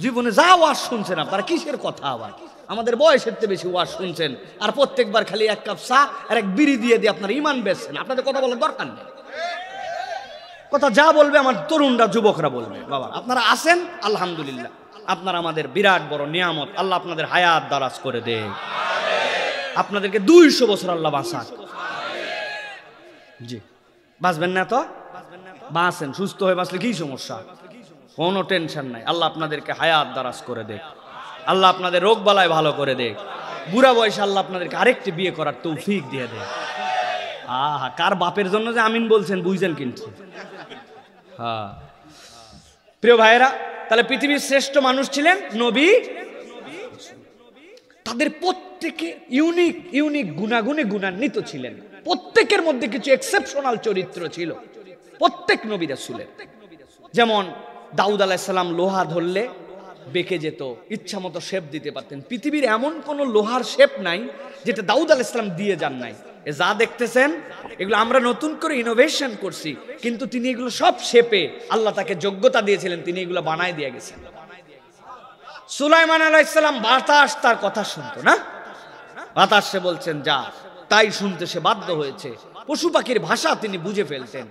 জীবনে যা ওয়াজ শুনছেন আপনারা, কিসের কথা আবার? আমাদের বয়সের চেয়ে বেশি ওয়াজ শুনছেন, আর প্রত্যেকবার খালি এক কাপ চা আর এক বিড়ি দিয়ে দিয়ে আপনারা ইমান বেচছেন। আপনাদের কথা বলার দরকার নেই, কথা যা বলবে আমার তরুণরা, যুবকরা বলবে। বাবা আপনারা আসেন, আলহামদুলিল্লাহ, আপনারা আমাদের বিরাট বড় নিয়ামত। আল্লাহ আপনাদের হায়াত দারাজ করে দে, আপনাদেরকে 200 বছর আল্লাহ বাঁচাক। জি, বাঁচবেন না তো বাঁচেন, সুস্থ হয়ে বাঁচলে কি সমস্যা? কোনো টেনশন নাই। আল্লাহ আপনাদেরকে হায়াত দারাজ করে দে, আল্লাহ আপনাদের রোগ বালায় ভালো করে দে, বুড়া বয়সে আল্লাহ আপনাদেরকে আরেকটি বিয়ে করার তৌফিক দিয়ে দে। আহা, কার বাপের জন্য যে আমিন বলছেন বুঝছেন কিন্তু। হ্যাঁ প্রিয় ভাইয়েরা, তাহলে পৃথিবীর শ্রেষ্ঠ মানুষ ছিলেন নবী। তাদের প্রত্যেকে ইউনিক ইউনিক গুণাগুণে গুণান্বিত ছিলেন, প্রত্যেকের মধ্যে কিছু এক্সেপশনাল চরিত্র ছিল প্রত্যেক নবী রাসূলের। যেমন দাউদ আলাইহিস সালাম লোহা ধরলে বেঁকে যেত, ইচ্ছা মতো শেপ দিতে পারতেন। পৃথিবীর এমন কোন লোহার শেপ নাই যেটা দাউদ আলাইহিস সালাম দিয়ে যান নাই। এ যা দেখতেছেন এগুলো আমরা নতুন করে ইনোভেশন করছি, কিন্তু তিনি এগুলো সব শেপে আল্লাহ তাকে যোগ্যতা দিয়েছিলেন, তিনি এগুলো বানায় দিয়ে গেছেন। সুলাইমান আলাইহিস সালাম বাতাস তার কথা শুনতো না, বাতাস সে বলছেন যা, তাই শুনতে সে বাধ্য হয়েছে। পশু পাখির ভাষা তিনি বুঝে ফেলতেন।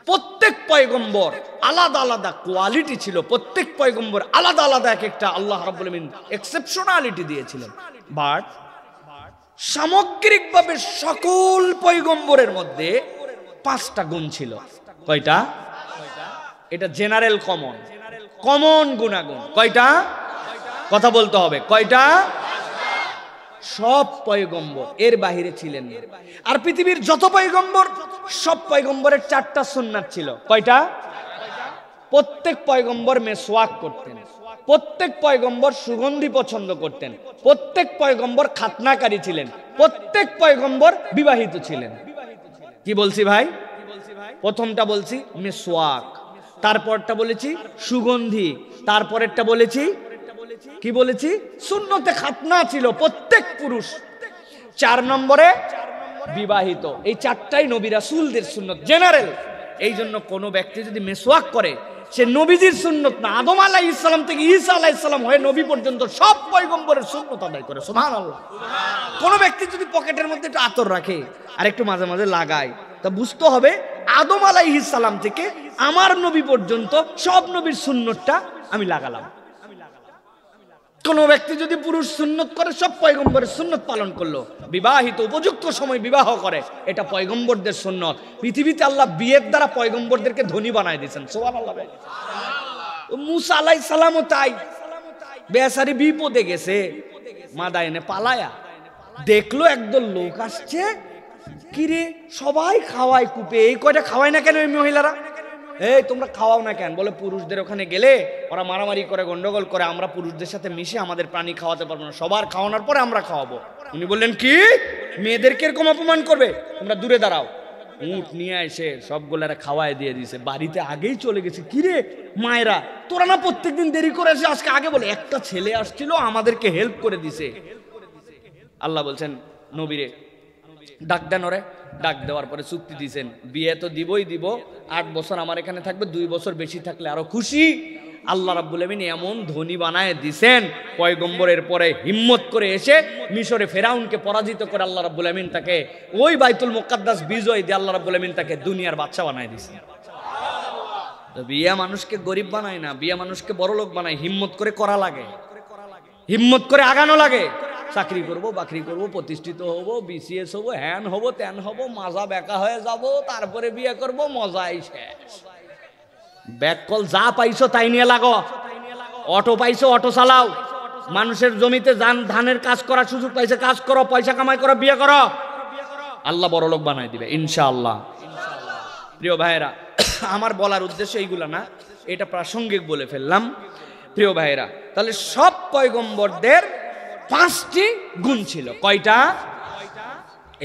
প্রত্যেক পয়গম্বর আলাদা আলাদা কোয়ালিটি ছিল, প্রত্যেক পয়গম্বর আলাদা আলাদা এক একটা আল্লাহ রাব্বুল আমিন এক্সেপশনালিটি দিয়েছিলেন। বাট সামগ্রিকভাবে সকল পয়গম্বরের মধ্যে 5টা গুণ ছিল। কয়টা? এটা জেনারেল কমন, কমন গুণাগুণ। কয়টা? কথা বলতে হবে, কয়টা? সব পয়গম্বর এর বাহিরে ছিলেন না। আর পৃথিবীর যত পয়গম্বর, সব পয়গম্বরের 4টা সুন্নাত ছিল। কয়টা? প্রত্যেক পয়গম্বর মেসওয়াক করতেন, প্রত্যেক পয়গম্বর সুগন্ধি পছন্দ করতেন, প্রত্যেক পয়গম্বর খাতনাকারী ছিলেন, প্রত্যেক পয়গম্বর বিবাহিত ছিলেন। কি বলছি ভাই? প্রথমটা বলছি মেসওয়াক, তারপরটা বলেছি সুগন্ধি, তারপরেরটা বলেছি কি বলেছি? সুন্নতে খাতনা ছিল প্রত্যেক পুরুষ। 4 নম্বরে বিবাহিত। এই 4টাই নবী রাসূলদের সুন্নত, জেনারেল। এই জন্য কোনো ব্যক্তি যদি মেসওয়াক করে সে নবীজির সুন্নত না, আদম আলাইহিস সালাম থেকে ঈসা আলাইহিস সালাম হয়ে নবী পর্যন্ত সব পয়গম্বরের সুন্নত আদায় করে। সুবহানাল্লাহ। কোনো ব্যক্তি যদি পকেটের মধ্যে একটু আতর রাখে আর একটু মাঝে মাঝে লাগায়, তা বুঝতে হবে আদম আলাইহিস সালাম থেকে আমার নবী পর্যন্ত সব নবীর সুন্নতটা আমি লাগালাম। কোন ব্যক্তি যদি পুরুষ সুন্নত করে, সব পয়গম্বরের সুন্নত পালন করলো, বিবাহিত উপযুক্ত সময় বিবাহ করে, এটা পয়গম্বরদের সুন্নত। পৃথিবীতে আল্লাহ বিয়ের দ্বারা পয়গম্বরদেরকে ধনী বানায় দিয়েছেন। সুবহানাল্লাহ। মুসা আলাইহিস সালামও তাই, বেচারি বিপদে গেছে, মাদায়েনে পালায়া দেখলো একদল লোক আসছে, কিরে সবাই খাওয়ায় কূপে, এই কয়টা খাওয়ায় না কেন এই মহিলারা? এই তোমরা খাওয়াও না কেন? বলে পুরুষদের ওখানে গেলে ওরা মারামারি করে, গন্ডগোল করে, আমরা পুরুষদের সাথে মিশে আমাদের প্রাণী খাওয়াতে পারবো না, সবার খাওয়ানোর পরে আমরা খাওয়াবো। উনি বললেন কি, মেয়েদেরকে এরকম অপমান করবে? তোমরা দূরে দাঁড়াও। উট নিয়ে এসে সবগুলারা খাওয়ায় দিয়ে দিয়েছে, বাড়িতে আগেই চলে গেছে। কিরে মায়েরা, তোরা না প্রত্যেকদিন দেরি করে আসে, আজকে আগে বলে? একটা ছেলে আসছিল আমাদেরকে হেল্প করে দিছে। আল্লাহ বলছেন নবীরে ডাক দেন। ওরে ডাক দেওয়ার পরে চুক্তি দিয়েছেন, বিয়ে তো দিবই দিব, 8 বছর আমার এখানে থাকবে, 2 বছর বেশি থাকলে আরো খুশি, আল্লাহ রাব্বুল আমিন এমন ধনী বানায় দিছেন, পয়গম্বরের পরে হিম্মত করে এসে মিশরে ফেরাউনকে পরাজিত করে আল্লাহ রাব্বুল আমিন তাকে ওই বাইতুল মুকাদ্দাস বিজয় দিয়ে আল্লাহ রাব্বুল আমিন তাকে দুনিয়ার বাদশা বানায় দিছেন। তো বিয়া মানুষকে গরিব বানায় না, বিয়া মানুষকে বড়লোক বানায়। হিম্মত করে করা লাগে, হিম্মত করে আগানো লাগে। চাকরি করব, বাকরি করব, প্রতিষ্ঠিত হব, বিসিএস হব, হ্যান হব, ত্যান হব, মাজা বেকা হয়ে যাব, তারপরে বিয়ে করব, মজাই শেষ। ব্যাককল যা পাইছো তাই নিয়ে লাগো। অটো পাইছো অটো চালাও, মানুষের জমিতে ধানের কাজ করার সুযোগ পাইছে, কাজ করো, পয়সা কামাই করো, বিয়ে করো, আল্লাহ বড়লোক বানাই দিবে ইনশাআল্লাহ। প্রিয় ভাইয়েরা, আমার বলার উদ্দেশ্য এইগুলা না, এটা প্রাসঙ্গিক বলে ফেললাম। প্রিয় ভাইয়েরা, তাহলে সব পয়গম্বরদের 5টি গুণ ছিল। কয়টা?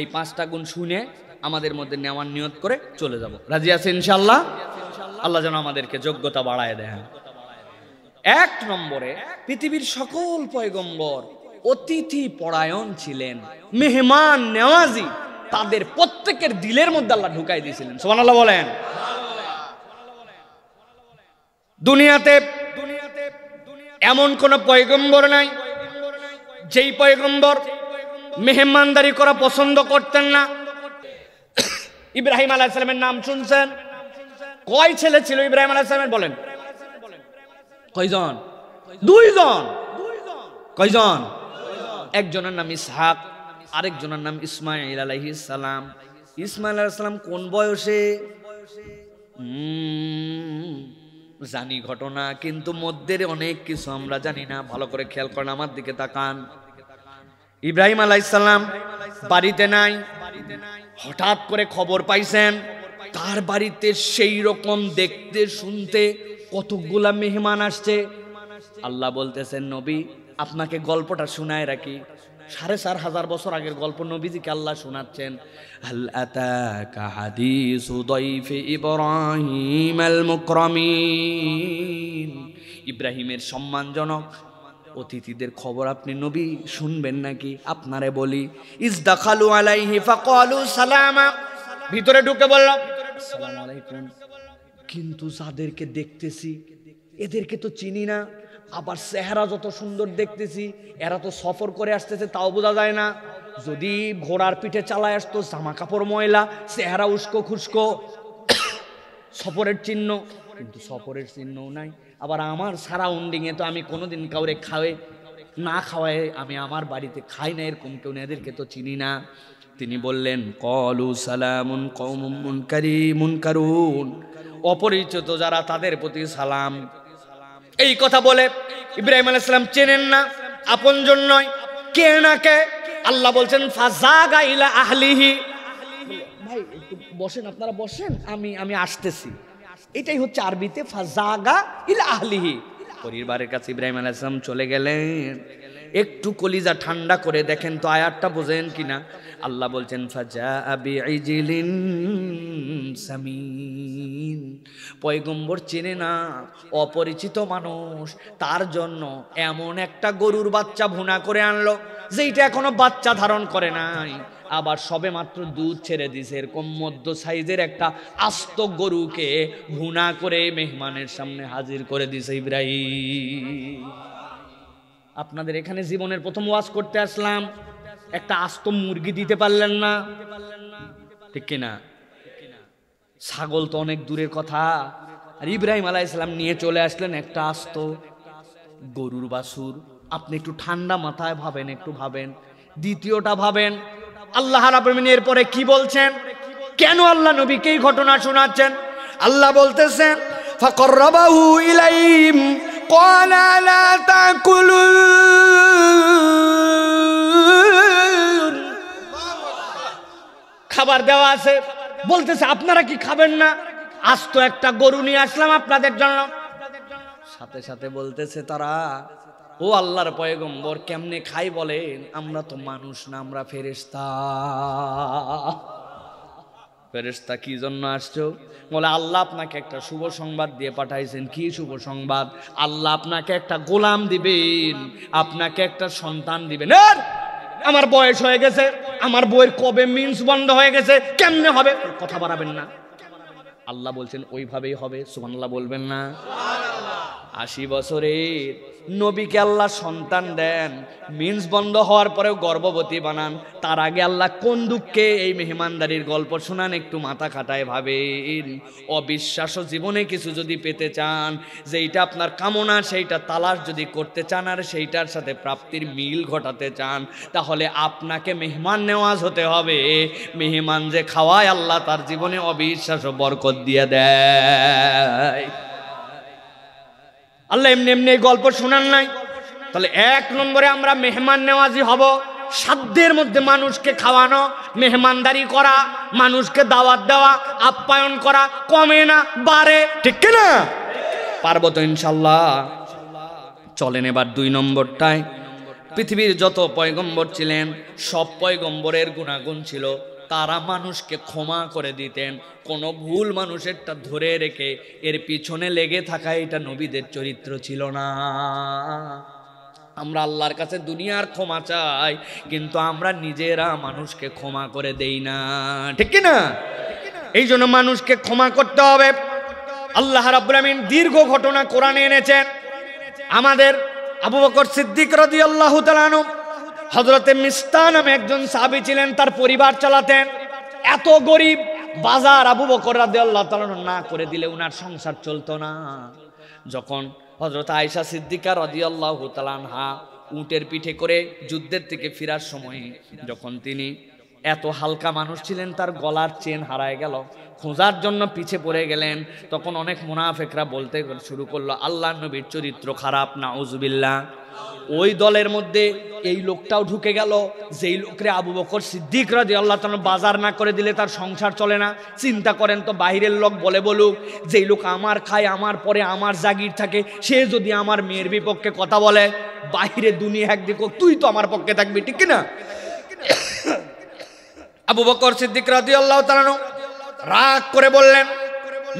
এই 5টা গুণ শুনে আমাদের মধ্যে নেওয়ার নিয়ত করে চলে যাব। রাজি আছে ইনশাআল্লাহ? আল্লাহ যেন আমাদেরকে যোগ্যতা বাড়ায় দেন। 1 নম্বরে, পৃথিবীর সকল পয়গম্বর অতিথি পরায়ণ ছিলেন, মেহমান নেওয়াজি। তাদের প্রত্যেকের দিলের মধ্যে আল্লাহ ঢুকাই দিয়েছিলেন। সুবহানাল্লাহ বলেন। দুনিয়াতে এমন কোন পয়গম্বর নাই যেই পয়গম্বর মেহমানদারি করা পছন্দ করতেন না। ইব্রাহিম আলাইহিস সালামের নাম শুনছেন? কয় ছেলে ছিল ইব্রাহিম আলাইহিস সালামের? বলেন কয়জন? 2 জন। কয়জন? একজনের নাম ইসহাক, আরেকজনের নাম ইসমাঈল আলাইহিস সালাম। ইসমাঈল আলাইহিস সালাম কোন বয়সে জানি ঘটনা, কিন্তু মধ্যের অনেক কিছু আমরা জানি না। ভালো করে খেয়াল করেন, আমার দিকে তাকান। ইব্রাহিম আলাইহিস সালাম বাড়িতে নাই, হঠাৎ করে খবর পাইছেন তার বাড়িতে সেই রকম দেখতে শুনতে কতগুলা মেহমান আসছে। আল্লাহ বলতেছেন, নবী আপনাকে গল্পটা শোনায় রাখি। 4500 বছর আগের গল্প নবীজিকে আল্লাহ শোনাচ্ছেন। হাল আতাকা হাদিসু দাইফি ইব্রাহিম আল মুকরামিন। ইব্রাহিমের সম্মানজনক অতিথিদের খবর আপনি নবী শুনবেন নাকি? আপনারে বলি, ইজদাখালু আলাইহি ফাকালু সালামা। ভিতরে ঢুকে বলল আসসালামু আলাইকুম। কিন্তু যাদেরকে দেখতেছি এদেরকে তো চিনি না, আবার চেহারা যত সুন্দর দেখতেছি, এরা তো সফর করে আসতেছে তাও বোঝা যায় না। যদি ঘোড়ার পিঠে চালায় আসতো, জামা কাপড় ময়লা, চেহারা উস্কো খুস্কো, সফরের চিহ্ন, কিন্তু সফরের চিহ্নও নাই। আবার আমার সারাউন্ডিং এ তো আমি কোনোদিন কাউরে খাওয়ায় আমি আমার বাড়িতে খাই না, এরকম কেউ না, এদেরকে তো চিনি না। তিনি বললেন, ক্বালু সালামুন কওমুন মুনকারুন। অপরিচিত যারা তাদের প্রতি সালাম। এই কথা বলে ইব্রাহিম আলাইহিস সালাম চেনেন না, আপনজন নয়, কে না কে। আল্লাহ বলছেন ফাজাগা ইলা আহলিহি। ভাই একটু বসেন, আপনারা বসেন, আমি আসতেছি। এটাই হচ্ছে আরবিতে ফাজাগা ইলা আহলিহি। পরিবারের কাছে ইব্রাহিম আলাইহিস সালাম চলে গেলেন। একটু কলিজা ঠান্ডা করে দেখেন তো আয়াতটা বোঝেন কিনা। আল্লাহ বলছেন ফাজাআ বিইজলিন সামিন। পয়গম্বর চেনে না, অপরিচিত মানুষ, তার জন্য এমন একটা গরুর বাচ্চা ভুনা করে আনলো যেটা এখনো বাচ্চা ধারণ করে নাই, আবার সবে মাত্র দুধ ছেড়ে দিছে। এরকম মধ্য সাইজের একটা আস্ত গরুকে ভুনা করে মেহমানের সামনে হাজির করে দিছে ইব্রাহিম। আপনাদের এখানে জীবনের প্রথম ওয়াজ করতে আসলাম, একটা আস্ত মুরগি দিতে পারলেন না, ঠিক কিনা? ছাগল তো অনেক দূরের কথা, আর ইব্রাহিম আলাইহিস সালাম নিয়ে চলে আসলেন একটা আস্ত গরুর বাছুর। আপনি একটু ঠান্ডা মাথায় ভাবেন, একটু ভাবেন, দ্বিতীয়টা ভাবেন। আল্লাহ রাব্বুল আলামিন এরপরে কি বলছেন, কেন আল্লাহ নবীকে এই ঘটনা শোনাচ্ছেন? আল্লাহ বলতেছেন ফাকররাবাহু ইলাইহিম ক্বালা লা তাকুলুন। খাবার দেওয়া আছে, বলতেছে আপনারা কি খাবেন না? আস্ত একটা গরু নিয়ে আসলাম আপনাদের জন্য। সাথে সাথে বলতেছে তারা, ও আল্লাহর পয়গম্বর কেমনে খাই বলেন? আমরা তো মানুষ না, আমরা ফেরেশতা। ফেরেশতা কি জন্য আসছো? বলে আল্লাহ আপনাকে একটা শুভ সংবাদ দিয়ে পাঠাইছেন। কি শুভ সংবাদ? আল্লাহ আপনাকে একটা গোলাম দিবেন, আপনাকে একটা সন্তান দিবেন। আমার বয়স হয়ে গেছে, আমার বইয়ের কবে মিন্স বন্ধ হয়ে গেছে, কেমনে হবে? কথা বাড়াবেন না। আল্লাহ বলছেন ওইভাবেই হবে। সুবহানাল্লাহ বলবেন না? 80 বছরের নবীকে আল্লাহ সন্তান দেন, মিন্স বন্ধ হওয়ার পরেও গর্ভবতী বানান। তার আগে আল্লাহ কোন দুঃখে এই মেহমানদারির গল্প শোনান, একটু মাথা খাটায় ভাবেন। অবিশ্বাস্য জীবনে কিছু যদি পেতে চান, যেইটা আপনার কামনা সেইটা তালাশ যদি করতে চান, আর সেইটার সাথে প্রাপ্তির মিল ঘটাতে চান, তাহলে আপনাকে মেহমান নেওয়াজ হতে হবে। মেহমান যে খাওয়ায় আল্লাহ তার জীবনে অবিশ্বাস্য বরকত দিয়ে দেয়। আল্লাহ এমনি এমনি গল্প শোনান নাই। তাহলে 1 নম্বরে আমরা মেহমান নেওয়াজি হব। সাধ্যের মধ্যে মানুষকে খাওয়ানো, মেহমানদারি করা, মানুষকে দাওয়াত দেওয়া, আপ্যায়ন করা, কমে না বাড়ে, ঠিক কিনা? পারবো তো ইনশাল্লাহ। চলেন এবার 2 নম্বরটায়। পৃথিবীর যত পয়গম্বর ছিলেন সব পয়গম্বরের গুণাগুণ ছিল তারা মানুষকে ক্ষমা করে দিতেন। কোনো ভুল মানুষেরটা ধরে রেখে এর পিছনে লেগে থাকা, এটা নবীদের চরিত্র ছিল না। আমরা আল্লাহর কাছে দুনিয়ার ক্ষমা চাই, কিন্তু আমরা নিজেরা মানুষকে ক্ষমা করে দেই না, ঠিক কি না? এই জন্য মানুষকে ক্ষমা করতে হবে। আল্লাহ রাব্বুল আমিন দীর্ঘ ঘটনা কোরআনে এনেছেন। আমাদের আবু বকর সিদ্দিক রাদিয়াল্লাহু তাআলা আনহু, হযরতে মিস্তা নামে একজন সাহাবী ছিলেন, তার পরিবার চালাতেন। এত গরিব, বাজার আবু বকর রাদিয়াল্লাহু তাআলা না করে দিলে উনার সংসার চলতো না। যখন হযরত আয়েশা সিদ্দিকা রাদিয়াল্লাহু তাআলা আনহা উটের পিঠে করে যুদ্ধের থেকে ফেরার সময়, যখন তিনি এত হালকা মানুষ ছিলেন, তার গলার চেন হারায় গেল, খোঁজার জন্য পিছে পড়ে গেলেন, তখন অনেক মুনাফিকরা বলতে শুরু করলো আল্লাহর নবীর চরিত্র খারাপ, নাউজুবিল্লাহ। ওই দলের মধ্যে এই লোকটাও ঢুকে গেল, যেই লোকরে আবু বকর সিদ্দিক রাদিয়াল্লাহু তাআলা বাজার না করে দিলে তার সংসার চলে না। চিন্তা করেন তো, বাহিরের লোক বলে বলুক, যেই লোক আমার খায়, আমার পরে আমার জাগির থাকে, সে যদি আমার মেয়ের বিপক্ষে কথা বলে, বাহিরে দুনিয়া একদিকে, তুই তো আমার পক্ষে থাকবি, ঠিক কিনা? আবু বকর সিদ্দিক রাদিয়াল্লাহু তাআলা রাগ করে বললেন,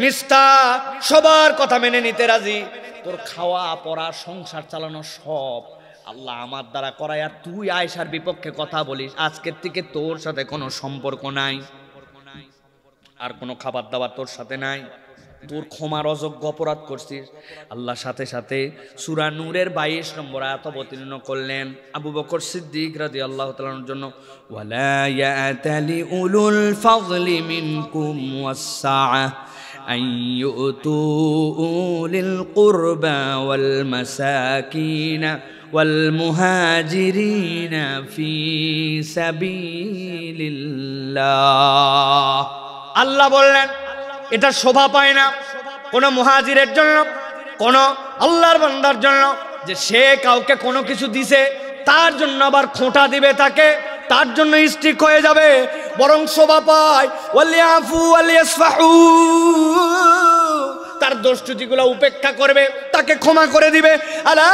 মিস্তা সবার কথা মেনে নিতে রাজি, তোর খাওয়া পড়া সংসার চালানো সব আল্লাহ আমার দ্বারা করায়, আর তুই আয়েশার বিপক্ষে কথা বলিস, আজকের থেকে তোর সাথে কোনো সম্পর্ক নাই, আর কোনো খাবার দাবার তোর সাথে নাই, তোর ক্ষমার অযোগ্য অপরাধ করছিস। আল্লাহর সাথে সাথে সূরা নূরের 22 নম্বর আয়াত অবতীর্ণ করলেন আবু বকর সিদ্দিক রাদিয়াল্লাহু তাআলার জন্য, ওয়ালা ইয়াতালি উলুল ফাযলি মিনকুম ওয়াস-সাআ আন ইউতু উলিল কুরবা ওয়াল মাসাকিন ওয়াল মুহাজিরিন ফি সাবিলিল্লাহ। আল্লাহ বললেন এটা শোভা পায় না কোন মুহাজিরের জন্য, কোন আল্লাহর বান্দার জন্য, যে সে কাউকে কোনো কিছু দিছে তার জন্য আবার খোঁটা দিবে তাকে, তার জন্য স্ট্রিক হয়ে যাবে, বরং শোভা পায় ওয়ালিয়াফু ওয়ালিয়াসফাহু, তার দোষত্রুটিগুলো উপেক্ষা করবে, তাকে ক্ষমা করে দিবে। আলা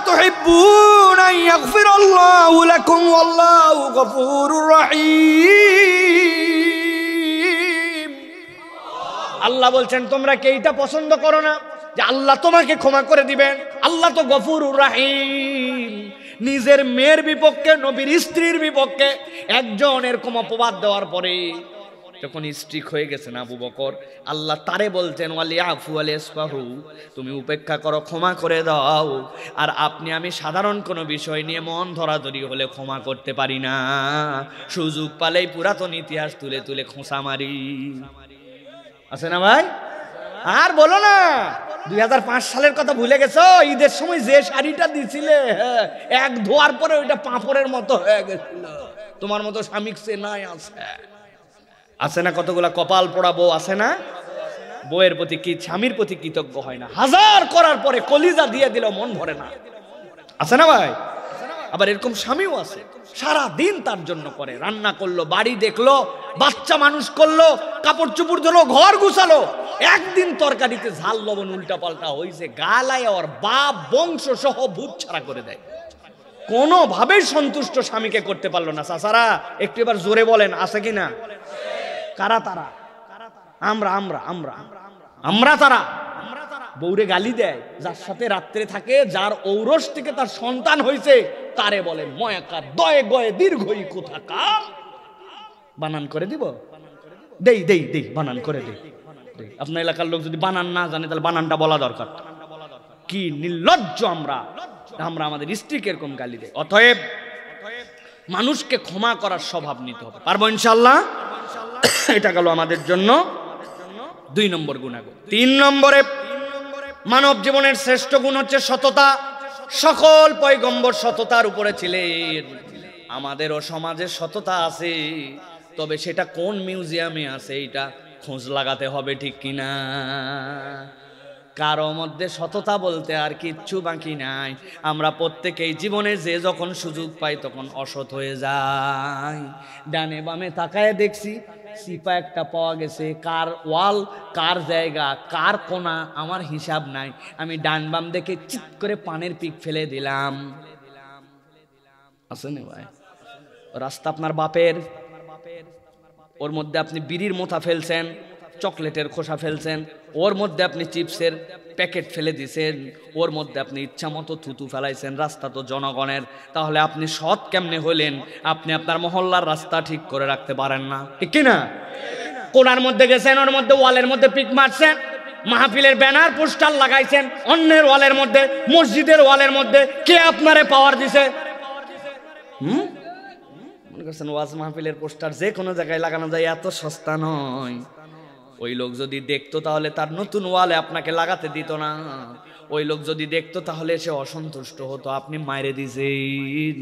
তুহিব্বুনা ইয়াগফিরাল্লাহু লাকুম ওয়াল্লাহু গফুরুর রহিম। আল্লাহ বলছেন তোমরা কি এইটা পছন্দ করো না যে আল্লাহ তোমাকে ক্ষমা করে দিবেন? আল্লাহ তো গফুরুর রহিম। নিজের মেয়ের বিপক্ষে, নবীর স্ত্রীর বিপক্ষে একজন এরকম অপবাদ দেওয়ার পরে যখন স্ট্রিক হয়ে গেছে না আবু বকর, আল্লাহ তারে বলছেন ওয়ালিয়াফু ওয়ালিয়াসফাহু, তুমি উপেক্ষা করো, ক্ষমা করে দাও। আর আপনি আমি সাধারণ কোনো বিষয় নিয়ে মন ধরাধরি হলে ক্ষমা করতে পারি না, সুযোগ পালেই পুরাতন ইতিহাস তুলে তুলে খোঁচা মারি, আছে না ভাই? আর বলো না 2005 সালের কথা ভুলে গেছো? ঈদের সময় যে শাড়িটা দিছিলে, এক ধোয়ার পরে ওইটা পাঁপড়ের মতো হয়ে গেছিল, তোমার মতো স্বামী সে নাই আছে না? কতগুলা কপাল পোড়া বউ আছে না, বউয়ের প্রতি কি স্বামীর প্রতি কৃতজ্ঞ হয় না, হাজার করার পরে কলিজা দিয়ে দিল মন ভরে না, আছে না ভাই? আবার এরকম স্বামীও আছে সারা দিন তার জন্য করে, রান্না করলো, বাড়ি দেখলো, বাচ্চা মানুষ করলো, কাপড় চুপড় ধরলো, ঘর গুছালো, একদিন তরকারিতে ঝাল লবণ উল্টা পাল্টা হয়েছে, গালায় ওর বাপ বংশ সহ ভূত ছাড়া করে দেয়, কোনোভাবেই সন্তুষ্ট স্বামীকে করতে পারলো না। চাচারা একটু এবার জোরে বলেন আছে কিনা? কারা তারা? আমরা আমরা আমরা আমরা তারা বউরে গালি দেয়, যার সাথে রাত্রে থাকে, যার ঔরস থেকে তার সন্তান হয়েছে, তারে বলে ময়াকার দয়ে গয়ে দীর্ঘই কোথাকার। বানান করে দিব? দেই দেই দেই বানান করে দেই। আপনার এলাকার লোক যদি বানান না জানে তাহলে বানানটা বলা দরকার। কি নির্লজ্জ আমরা আমাদের স্ত্রীকে এরকম গালি দেয়। অতএব মানুষকে ক্ষমা করার স্বভাব নিতে হবে। পারবো ইনশাআল্লাহ? এটা গেল আমাদের জন্য 2 নম্বর গুণাগুণ। 3 নম্বরে মানব জীবনের শ্রেষ্ঠ গুণ হচ্ছে সততা। সকল পয়গম্বর সততার উপরে ছিলেন। আমাদেরও সমাজে সততা আছে, তবে সেটা কোন মিউজিয়ামে আছে এটা খোঁজ লাগাতে হবে, ঠিক কিনা? কারো মধ্যে সততা বলতে আর কিচ্ছু বাকি নাই। আমরা প্রত্যেকেই জীবনে যে যখন সুযোগ পাই তখন অসৎ হয়ে যাই। ডানে বামে তাকায় দেখছি সিপা একটা পাওয়া গেছে, কার ওয়াল, কার জায়গা, কার কোনা আমার হিসাব নাই। আমি ডান বাম দেখে চিৎ করে পানের পিক ফেলে দিলাম। আছে না ভাই? রাস্তা আপনার বাপের, ওর মধ্যে আপনি বিড়ির মোথা ফেলছেন, চকলেটের খোসা ফেলছেন, ওর মধ্যে আপনি চিপসের প্যাকেট ফেলে দিছেন, ওর মধ্যে আপনি ইচ্ছা মতো থুতু ফেলাইছেন। রাস্তা তো জনগণের, তাহলে আপনি সৎ কেমনে হলেন? আপনি আপনার মহল্লার রাস্তা ঠিক করে রাখতে পারেন না, ঠিক কিনা? কোনার মধ্যে গেছেন, ওর মধ্যে ওয়ালের মধ্যে পিক মারছেন, মাহফিলের ব্যানার পোস্টার লাগাইছেন অন্যের ওয়ালের মধ্যে, মসজিদের ওয়ালের মধ্যে। কে আপনারে পাওয়ার দিছে? মনে করছেন ওয়াজ মাহফিলের পোস্টার যে কোনো জায়গায় লাগানো যায়, এত সস্তা নয়। ওই লোক যদি দেখতো তাহলে তার নতুন ওয়ালে আপনাকে লাগাতে দিত না। ওই লোক যদি দেখতো তাহলে সে অসন্তুষ্ট হতো, আপনি মাইরে দিছেন।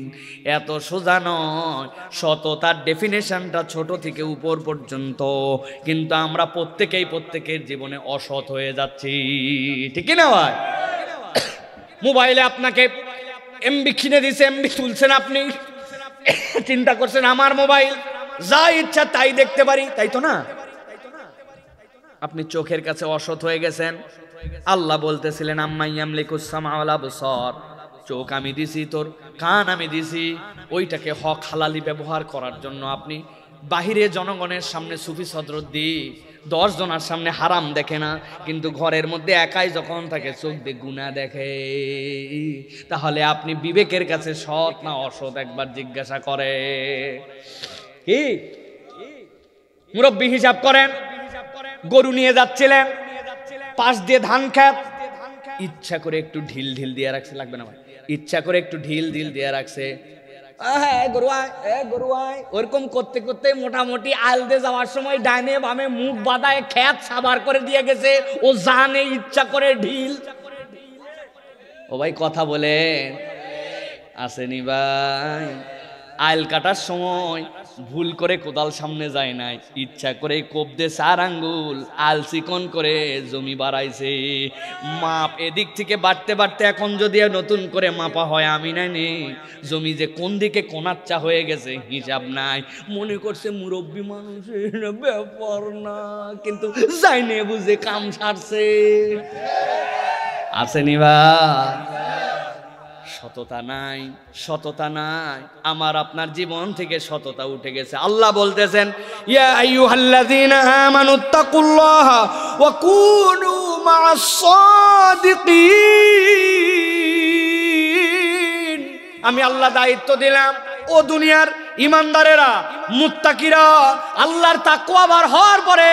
এত সোজা নয়। সততার ডেফিনেশনটা ছোট থেকে উপর পর্যন্ত, কিন্তু আমরা প্রত্যেকের জীবনে অসৎ হয়ে যাচ্ছি, ঠিক না ভাই? মোবাইলে আপনাকে এমবি কিনে দিছে, এমবি তুলছেন, আপনি চিন্তা করছেন আমার মোবাইল, যা ইচ্ছা তাই দেখতে পারি, তাই তো না? আপনি চোখের কাছে অসৎ হয়ে গেছেন। আল্লাহ বলতেছিলেন আম্মাইয়ামলিকুস সামা ওয়াল আবসার, চোখ আমি দিছি, তোর কান আমি দিছি, ওইটাকে হক হালালি ব্যবহার করার জন্য আপনি বাহিরে জনগণের সামনে সুফি সদরত দিই 10 জনের সামনে হারাম দেখে না, কিন্তু ঘরের মধ্যে একাই যখন থাকে চোখ দিয়ে গুনাহ দেখে। তাহলে আপনি বিবেকের কাছে সৎ না অসৎ একবার জিজ্ঞাসা করে। কি মুরব্বী হিসাব করেন, গরু নিয়ে যাচ্ছিলেন, পাশ দিয়ে ধান খেত, ইচ্ছা করে একটু ঢিল দিয়ে রাখছে, লাগবে না ভাই, ইচ্ছা করে একটু ঢিল দিয়ে রাখছে। ওরকম করতে করতে মোটামুটি আলদে যাওয়ার সময় ডাইনে বামে মুখ বাঁধায় খেত সাবার করে দিয়ে গেছে। ও জানে ইচ্ছা করে ঢিল। ও ভাই কথা বলেন, আসেনি ভাই? আইল কাটার সময় ভুল করে কোদাল সামনে যায় নাই, ইচ্ছা করে কোপ দিয়ে 4 আঙ্গুল আল চিকন করে জমি বাড়াইছে। মাপ এদিক থেকে বাড়তে এখন যদি নতুন করে মাপা হয়, আমি নাই জমি যে কোন দিকে কোনাচ্চা হয়ে গেছে হিসাব নাই। মনে করছে মুরব্বী মানুষের ব্যাপার না, কিন্তু যাইনে বুঝে কাম সারছে। আসেনি ভাই? সততা নাই। আমার আপনার জীবন থেকে সততা উঠে গেছে। আল্লাহ বলতেছেন ইয়া আইয়ুহাল্লাযীনা আমানুত্তাকুল্লাহা ওয়া কুনু মা'আস সাদিকিন। আমি আল্লাহ দায়িত্ব দিলাম, ও দুনিয়ার ইমানদারেরা, মুত্তাকিরা, আল্লাহর তাকওয়াবার হওয়ার পরে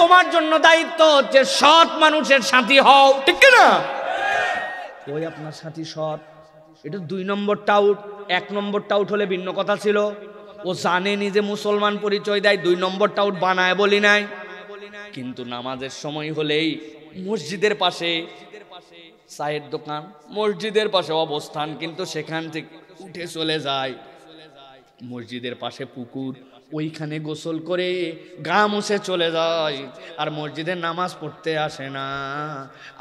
তোমার জন্য দায়িত্ব হচ্ছে সৎ মানুষের সাথী হও, ঠিক কি না? ওই আপনার সাথী সৎ, এটা 2 নম্বরটা আউট। 1 নম্বরটা আউট হলে ভিন্ন কথা ছিল। ও জানে নিজে মুসলমান পরিচয় দেয়, 2 নম্বরটা আউট বানায় বলি নাই। কিন্তু নামাজের সময় হলেই মসজিদের পাশে চায়ের দোকান, মসজিদের পাশে অবস্থান, কিন্তু সেখান থেকে উঠে চলে যায় মসজিদের পাশে পুকুর, ওইখানে গোসল করে গা মুছে চলে যায়, আর মসজিদের নামাজ পড়তে আসে না,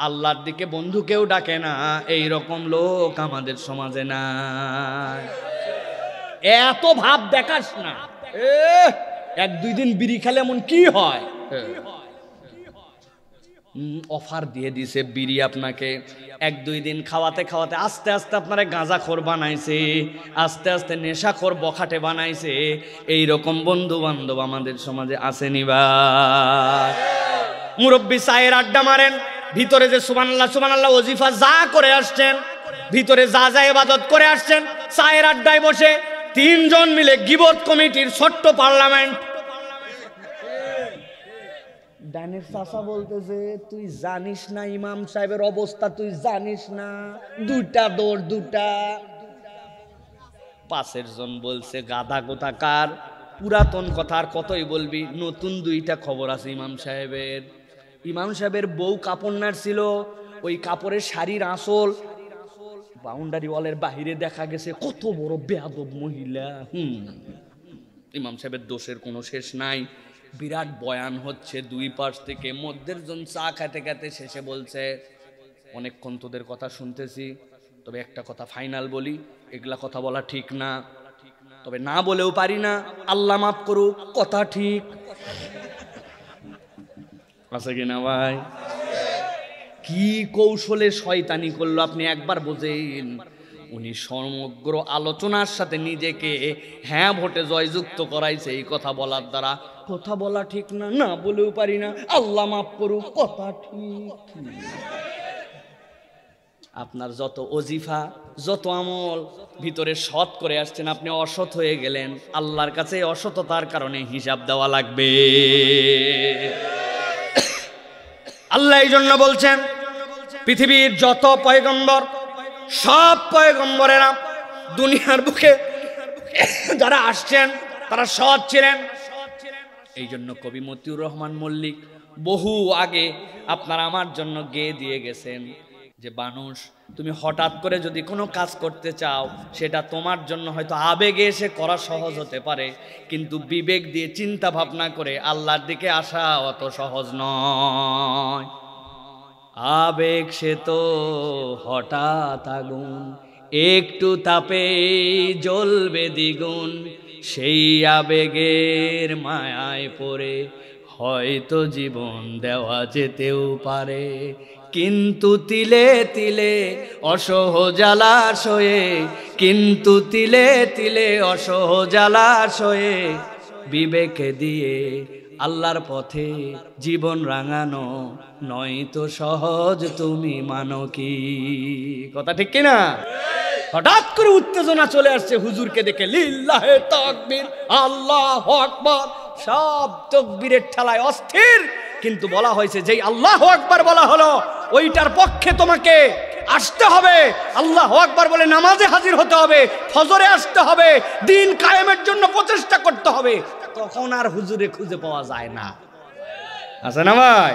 আল্লাহর দিকে বন্ধুকেও ডাকে না। এই রকম লোক আমাদের সমাজে নাই। এত ভাব দেখাস না, 1-2 দিন বিড়ি খেলে এমন কি হয়? অফার দিয়ে দিছে বিড়ি আপনাকে, 1-2 দিন খাওয়াতে আস্তে আস্তে আপনারা গাঁজাখোর বানাইছে, আস্তে আস্তে নেশাখোর বখাটে বানাইছে। এই রকম বন্ধু বান্ধব আমাদের সমাজে আসেনি ভাই? মুরব্বী চায়ের আড্ডা মারেন, ভিতরে যে সুবহানাল্লাহ ওজিফা যা করে আসছেন, ভিতরে যা ইবাদত করে আসছেন, চায়ের আড্ডায় বসে 3 জন মিলে গীবত কমিটির ছোট্ট পার্লামেন্ট, ডানের চাচা বলতেছে তুই জানিস না ইমাম সাহেবের অবস্থা, তুই জানিস না, দুটা দৌড় দুটা। পাশের জন বলছে গাধা কোথাকার, পুরাতন কথা আর কতই বলবি, নতুন দুইটা খবর আছে ইমাম সাহেবের। ইমাম সাহেবের বউ কাপড় নাড়ছিল, ওই কাপড়ের শাড়ির আঁচল বাউন্ডারি ওয়ালের বাহিরে দেখা গেছে। কত বড় বেয়াদব মহিলা। ইমাম সাহেবের দোষের কোনো শেষ নাই। বিরাট বয়ান হচ্ছে দুই পাশ থেকে, মধ্যের জন চা খেতে খেতে শেষে বলছে অনেকক্ষণ তোদের কথা শুনতেছি, তবে একটা কথা ফাইনাল বলি, এগুলা কথা বলা ঠিক না, তবে না বলেও পারি না, আল্লাহ মাফ করুক, কথা ঠিক আছে কিনা ভাই? কি কৌশলে শয়তানি করলো আপনি একবার বোঝেন। উনি সমগ্র আলোচনার সাথে নিজেকে হ্যাঁ ভোটে জয়যুক্ত করাইছে এই কথা বলার দ্বারা। কথা বলা ঠিক না, না বলেও পারি না, আল্লাহ মাফ করুক, কথা ঠিক। আপনার যত ওজিফা যত আমল ভিতরে সৎ করে আসছেন, আপনি অসৎ হয়ে গেলেন, আল্লাহর কাছে অসততার কারণে হিসাব দেওয়া লাগবে। আল্লাহ এই জন্য বলছেন পৃথিবীর যত পয়গম্বর, সব পয়গম্বরেরা দুনিয়ার বুকে যারা আসছেন তারা সৎ ছিলেন। এই জন্য কবি মতিউর রহমান মল্লিক বহু আগে আপনার আমার জন্য গেয়ে দিয়ে গেছেন যে মানুষ তুমি হঠাৎ করে যদি কোনো কাজ করতে চাও, সেটা তোমার জন্য হয়তো আবেগে এসে করা সহজ হতে পারে, কিন্তু বিবেক দিয়ে চিন্তা ভাবনা করে আল্লাহর দিকে আসা অত সহজ নয়। আবেগ সে তো হঠাৎ আগুন, একটু তাপে জ্বলবে দ্বিগুণ, সেই আবেগের মায়ায় পড়ে হয়তো জীবন দেওয়া যেতেও পারে, কিন্তু তিলে তিলে অসহজালাশয়ে, কিন্তু তিলে তিলে অসহজালাশয়ে বিবেকে দিয়ে আল্লাহর পথে জীবন রাঙানো নয় তো সহজ, তুমি মানো কি? কথা ঠিক কিনা? হঠাৎ করে উত্তেজনা চলে আসছে হুজুরকে দেখে, লিল্লাহে তাকবীর, আল্লাহু আকবার, সব তাকবীরের ঠেলায় অস্থির। কিন্তু বলা হয়েছে যেই আল্লাহু আকবার বলা হলো ওইটার পক্ষে তোমাকে আসতে হবে, আল্লাহু আকবার বলে নামাজে হাজির হতে হবে, ফজরে আসতে হবে, দিন কায়েমের জন্য প্রচেষ্টা করতে হবে। তখন আর হুজুরে খুঁজে পাওয়া যায় না, আছে না ভাই?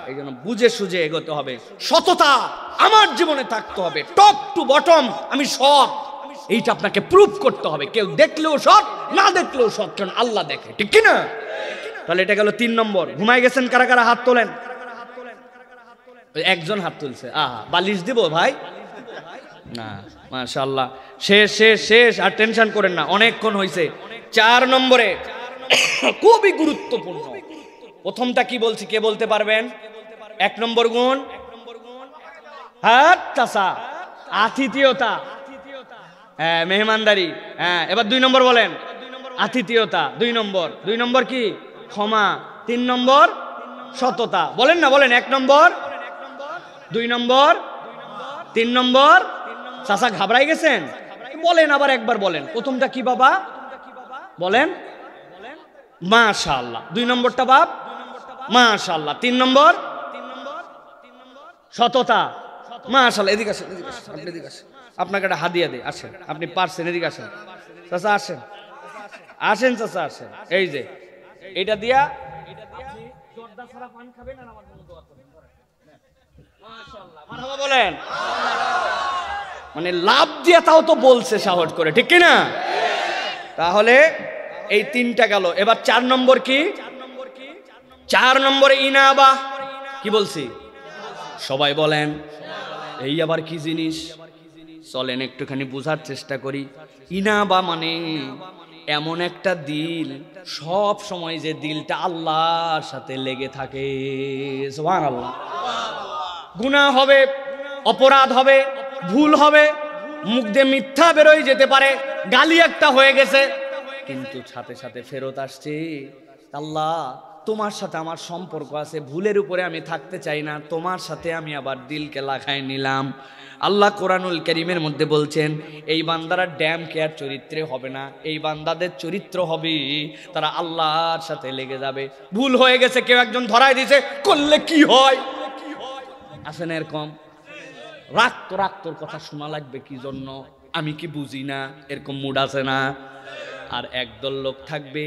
এই জন্য বুঝে সুঝে এগোতে হবে, সততা আমার জীবনে থাকতে হবে, টপ টু বটম আমি সৎ, এইটা আপনাকে প্রুফ করতে হবে। কেউ দেখলেও সৎ, না দেখলেও সৎ, কারণ আল্লাহ দেখে, ঠিক কিনা? তাহলে এটা গেল 3 নম্বর। ঘুমাই গেছেন কারা কারা? হাত তোলেন। একজন হাত তুলছে। আহা, বালিশ দিব ভাই? না, মাশাআল্লাহ, শেষ শেষ শেষ, আর টেনশন করেন না, অনেকক্ষণ হয়েছে। 4 নম্বরে খুবই গুরুত্বপূর্ণ। প্রথমটা কি বলছি, কে বলতে পারবেন? 1 নম্বর গুণ হাত চাষা, আতিথেয়তা, হ্যাঁ মেহমানদারি, হ্যাঁ। এবার 2 নম্বর বলেন, আতিথেয়তা 2 নম্বর। 2 নম্বর কি? ক্ষমা। 3 নম্বর সততা। বলেন না, বলেন। 1 নম্বর, 2 নম্বর, 3 নম্বর। চাচা ঘাবড়াই গেছেন? বলেন, আবার একবার বলেন। প্রথমটা কি বাবা? বলেন মাশাআল্লাহ। 2 নম্বরটা বাপ? মাশাআল্লাহ। 3 নম্বর সততা, মাশাআল্লাহ। এদিকে আসেন, এদিকে আসেন, আপনি এদিকে আসেন, আপনাকে একটা হাদিয়া দেই, আসেন, আপনি পারছেন, এদিকে আসেন চাচা, আসেন আসেন চাচা, আসেন। এই যে এটা দিয়া জর্দা ছাড়া পান খাবেন আর আমার জন্য দোয়া করবেন। মাশাআল্লাহ, মারহাবা বলেন। মানে লাভ দিয়া তাও তো বলছে সাহস করে, ঠিক কি না? তাহলে এই 3টা গেল। এবার 4 নম্বর কি? 4 নম্বরে ইনাবা। কি বলছি? সবাই বলেন, এই আবার কি জিনিস? চলেন একটুখানি বোঝার চেষ্টা করি। ইনাবা মানে এমন একটা দিল, সব সময় যে দিলটা আল্লাহর সাথে লেগে থাকে। সুবহানাল্লাহ। গুনাহ হবে, অপরাধ হবে, ভুল হবে, মুখ দিয়ে মিথ্যা বেরোয় যেতে পারে, গালি একটা হয়ে গেছে, কিন্তু সাথে সাথে ফেরত আসছে, আল্লাহ তোমার সাথে আমার সম্পর্ক আছে, ভুলের উপরে আমি থাকতে চাই না, তোমার সাথে আমি আবার দিলকে লাগাই নিলাম। আল্লাহ কোরআনুল কারীমের মধ্যে বলছেন এই বান্দারা ড্যাম কেয়ার চরিত্রে হবে না, এই বান্দাদের চরিত্র হবে তারা আল্লাহর সাথে লেগে যাবে। ভুল হয়ে গেছে, কেউ একজন ধরায় দিয়েছে, করলে কি হয়, আছে না এরকম? রাগ তোর কথা শোনা লাগবে কি জন্য, আমি কি বুঝি না, এরকম মুড আছে না? আর একদল লোক থাকবে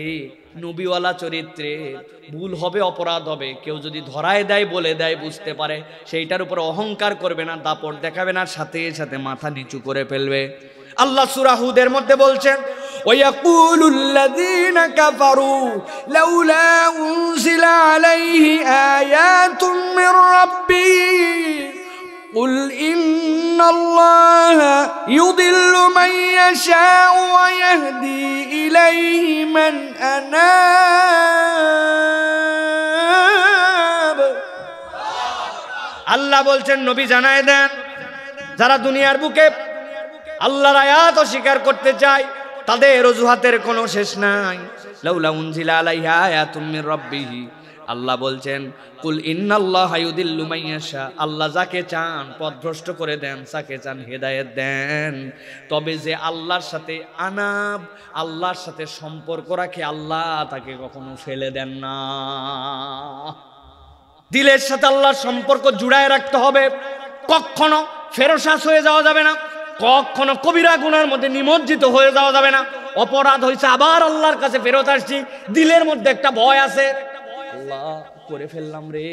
নবীওয়ালা চরিত্রে, ভুল হবে, অপরাধ হবে, কেউ যদি ধরায় দেয়, বলে দেয়, বুঝতে পারে, সেইটার উপর অহংকার করবে না, দাপট দেখাবে না, সাথে সাথে মাথা নিচু করে ফেলবে। আল্লাহ সূরা হুদের মধ্যে বলছেন ওয়ায়াকুলুল্লাযীনা কাফারু লাউলা উনজিলা আলাইহি আয়াতুম মির রাব্বিহি قل إن الله يضل من يشاء ويهدي إليه من أناب। আল্লাহ বলছেন নবী জানায় দেন, যারা দুনিয়ার বুকে আল্লাহর আয়াত অস্বীকার করতে চায় তাদের অজুহাতের কোনো শেষ নাই। লাউলা উনজিলা আলাইহা আয়াতুম মির রাব্বিহি, আল্লাহ বলছেন কুল ইন্নাল্লাহা ইউদিল্লু মান ইয়াশা, আল্লাহ যাকে চান পথভ্রষ্ট করে দেন, যাকে চান হেদায়েত দেন। তবে যে আল্লাহর সাথে আনাব, আল্লাহর সাথে সম্পর্ক রাখে, আল্লাহ তাকে কখনো ফেলে দেন না। দিলের সাথে আল্লাহর সম্পর্ক জুড়ায় রাখতে হবে, কখনো ফেরসাস হয়ে যাওয়া যাবে না, কখনো কবিরা গুনার মধ্যে নিমজ্জিত হয়ে যাওয়া যাবে না। অপরাধ হয়েছে, আবার আল্লাহর কাছে ফেরত আসছি, দিলের মধ্যে একটা ভয় আছে, আল্লাহ করে ফেললাম রে,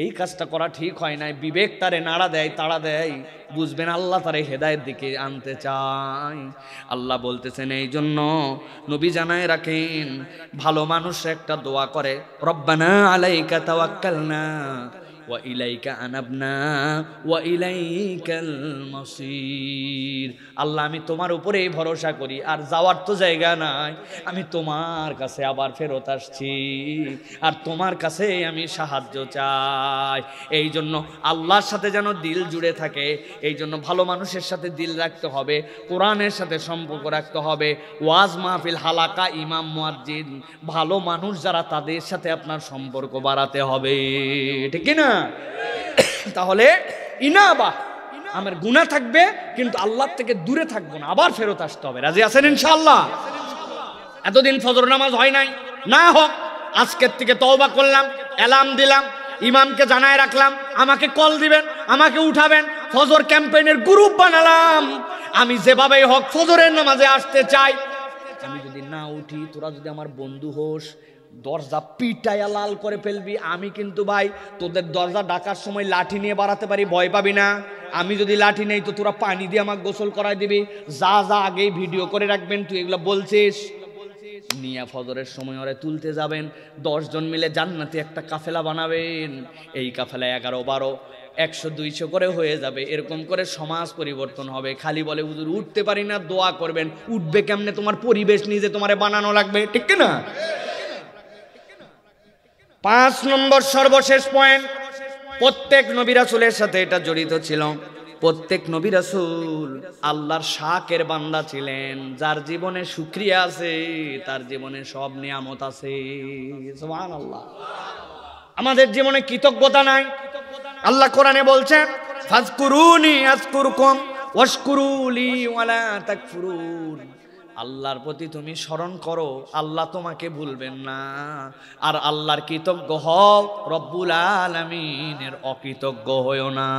এই কাজটা করা ঠিক হয় নাই, বিবেক তারে নাড়া দেয়, তাড়া দেয়, বুঝবেন আল্লাহ তারে হেদায়ের দিকে আনতে চায়। আল্লাহ বলতেছেন এই জন্য নবী জানায় রাখেন, ভালো মানুষ একটা দোয়া করে, রব্বানা আলাইকা তাওয়াক্কালনা ওয়া ইলাইকা আনাবনা ওয়া ইলাইকাল মাসির। আল্লাহ আমি তোমার উপরেই ভরসা করি, আর যাওয়ার তো জায়গা নাই, আমি তোমার কাছে আবার ফেরত আসছি, আর তোমার কাছে আমি সাহায্য চাই। এই জন্য আল্লাহর সাথে যেন দিল জুড়ে থাকে, এই জন্য ভালো মানুষের সাথে দিল রাখতে হবে, কোরআনের সাথে সম্পর্ক রাখতে হবে, ওয়াজ মাহফিল হালাকা ইমাম মুয়াজ্জিন ভালো মানুষ যারা, তাদের সাথে আপনার সম্পর্ক বাড়াতে হবে, ঠিক না? তাহলে ইনাবা, আমার গুনাহ থাকবে কিন্তু আল্লাহ থেকে দূরে থাকবো না, আবার ফেরত আসতে হবে। রাজি আছেন ইনশাআল্লাহ? এতদিন ফজর নামাজ হয় নাই, না হোক, আজকের থেকে তওবা করলাম, এলার্ম দিলাম, ইমামকে জানায় রাখলাম, আমাকে কল দিবেন, আমাকে উঠাবেন, ফজর ক্যাম্পেইনের গ্রুপ বানালাম, আমি যেভাবেই হোক ফজরের নামাজে আসতে চাই। আমি যদি না উঠি, তোরা যদি আমার বন্ধু হোস, দরজা পিটাইয়া লাল করে ফেলবি, আমি কিন্তু ভাই তোদের দরজা ডাকার সময় লাঠি নিয়ে বাড়াতে পারি, ভয় পাবি না। আমি যদি লাঠি নেই তো তোরা পানি দিয়ে আমাকে গোসল করাই দিবি, যা যা আগেই ভিডিও করে রাখবেন, তুই এগুলো বলছিস নিয়া ফজরের সময় ওরে তুলতে যাবেন, 10 জন মিলে জান্নাতে একটা কাফেলা বানাবেন, এই কাফেলা 11, 12, 100, 200 করে হয়ে যাবে, এরকম করে সমাজ পরিবর্তন হবে। খালি বলে হুজুর উঠতে পারি না, দোয়া করবেন, উঠবে কেমনে? তোমার পরিবেশ নিজে তোমারে বানানো লাগবে, ঠিক না? 5 নম্বর সর্বশেষ পয়েন্ট, প্রত্যেক নবী রাসূলের সাথে এটা জড়িত ছিল। প্রত্যেক নবী রাসূল আল্লাহর শাকের বান্দা ছিলেন, যার জীবনে শুকরিয়া আছে তার জীবনে সব নিয়ামত আছে। সুবহানাল্লাহ। আমাদের জীবনে কৃতজ্ঞতা নাই। আল্লাহ কোরআনে বলছেন ফাজকুরুনি আযকুরকুম ওয়াশকুরুলি ওয়ালা তাকফুরুন। আল্লাহর প্রতি তুমি স্মরণ করো, আল্লাহ তোমাকে ভুলবেন না, আর আল্লাহর কৃতজ্ঞ হও, রব্বুল আলামিনের অকৃতজ্ঞ হইও না।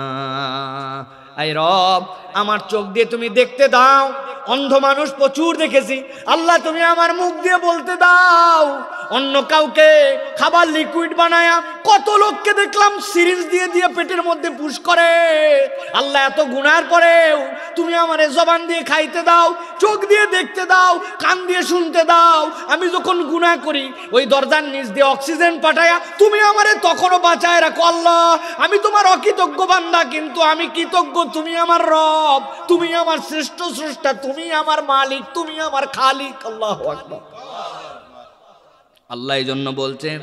আই রব, আমার চোখ দিয়ে তুমি দেখতে দাও, অন্ধ মানুষ প্রচুর দেখেছি, আল্লাহ তুমি আমার মুখ দিয়ে বলতে দাও। অন্য কাউকে খাবার লিকুইড বানায়া কত লোককে দেখলাম সিরিঞ্জ দিয়ে দিয়ে পেটের মধ্যে পুশ করে। আল্লাহ এত গুনার পরেও তুমি আমারে জবান দিয়ে খাইতে দাও, চোখ দিয়ে দেখতে দাও, কান দিয়ে শুনতে দাও। আমি যখন গুনাহ করি ওই দরজার নিচ দিয়ে অক্সিজেন পাঠায়া তুমি আমারে তখনও বাঁচায় রাখো। আল্লাহ আমি তোমার অকৃতজ্ঞ বান্দা, কিন্তু আমি কৃতজ্ঞ, তুমি আমার রব, তুমি আমার শ্রেষ্ঠ স্রষ্টা, তুমি আমার মালিক, তুমি আমার খালিক। আল্লাহু আকবার। আল্লাহ এই জন্য বলছেন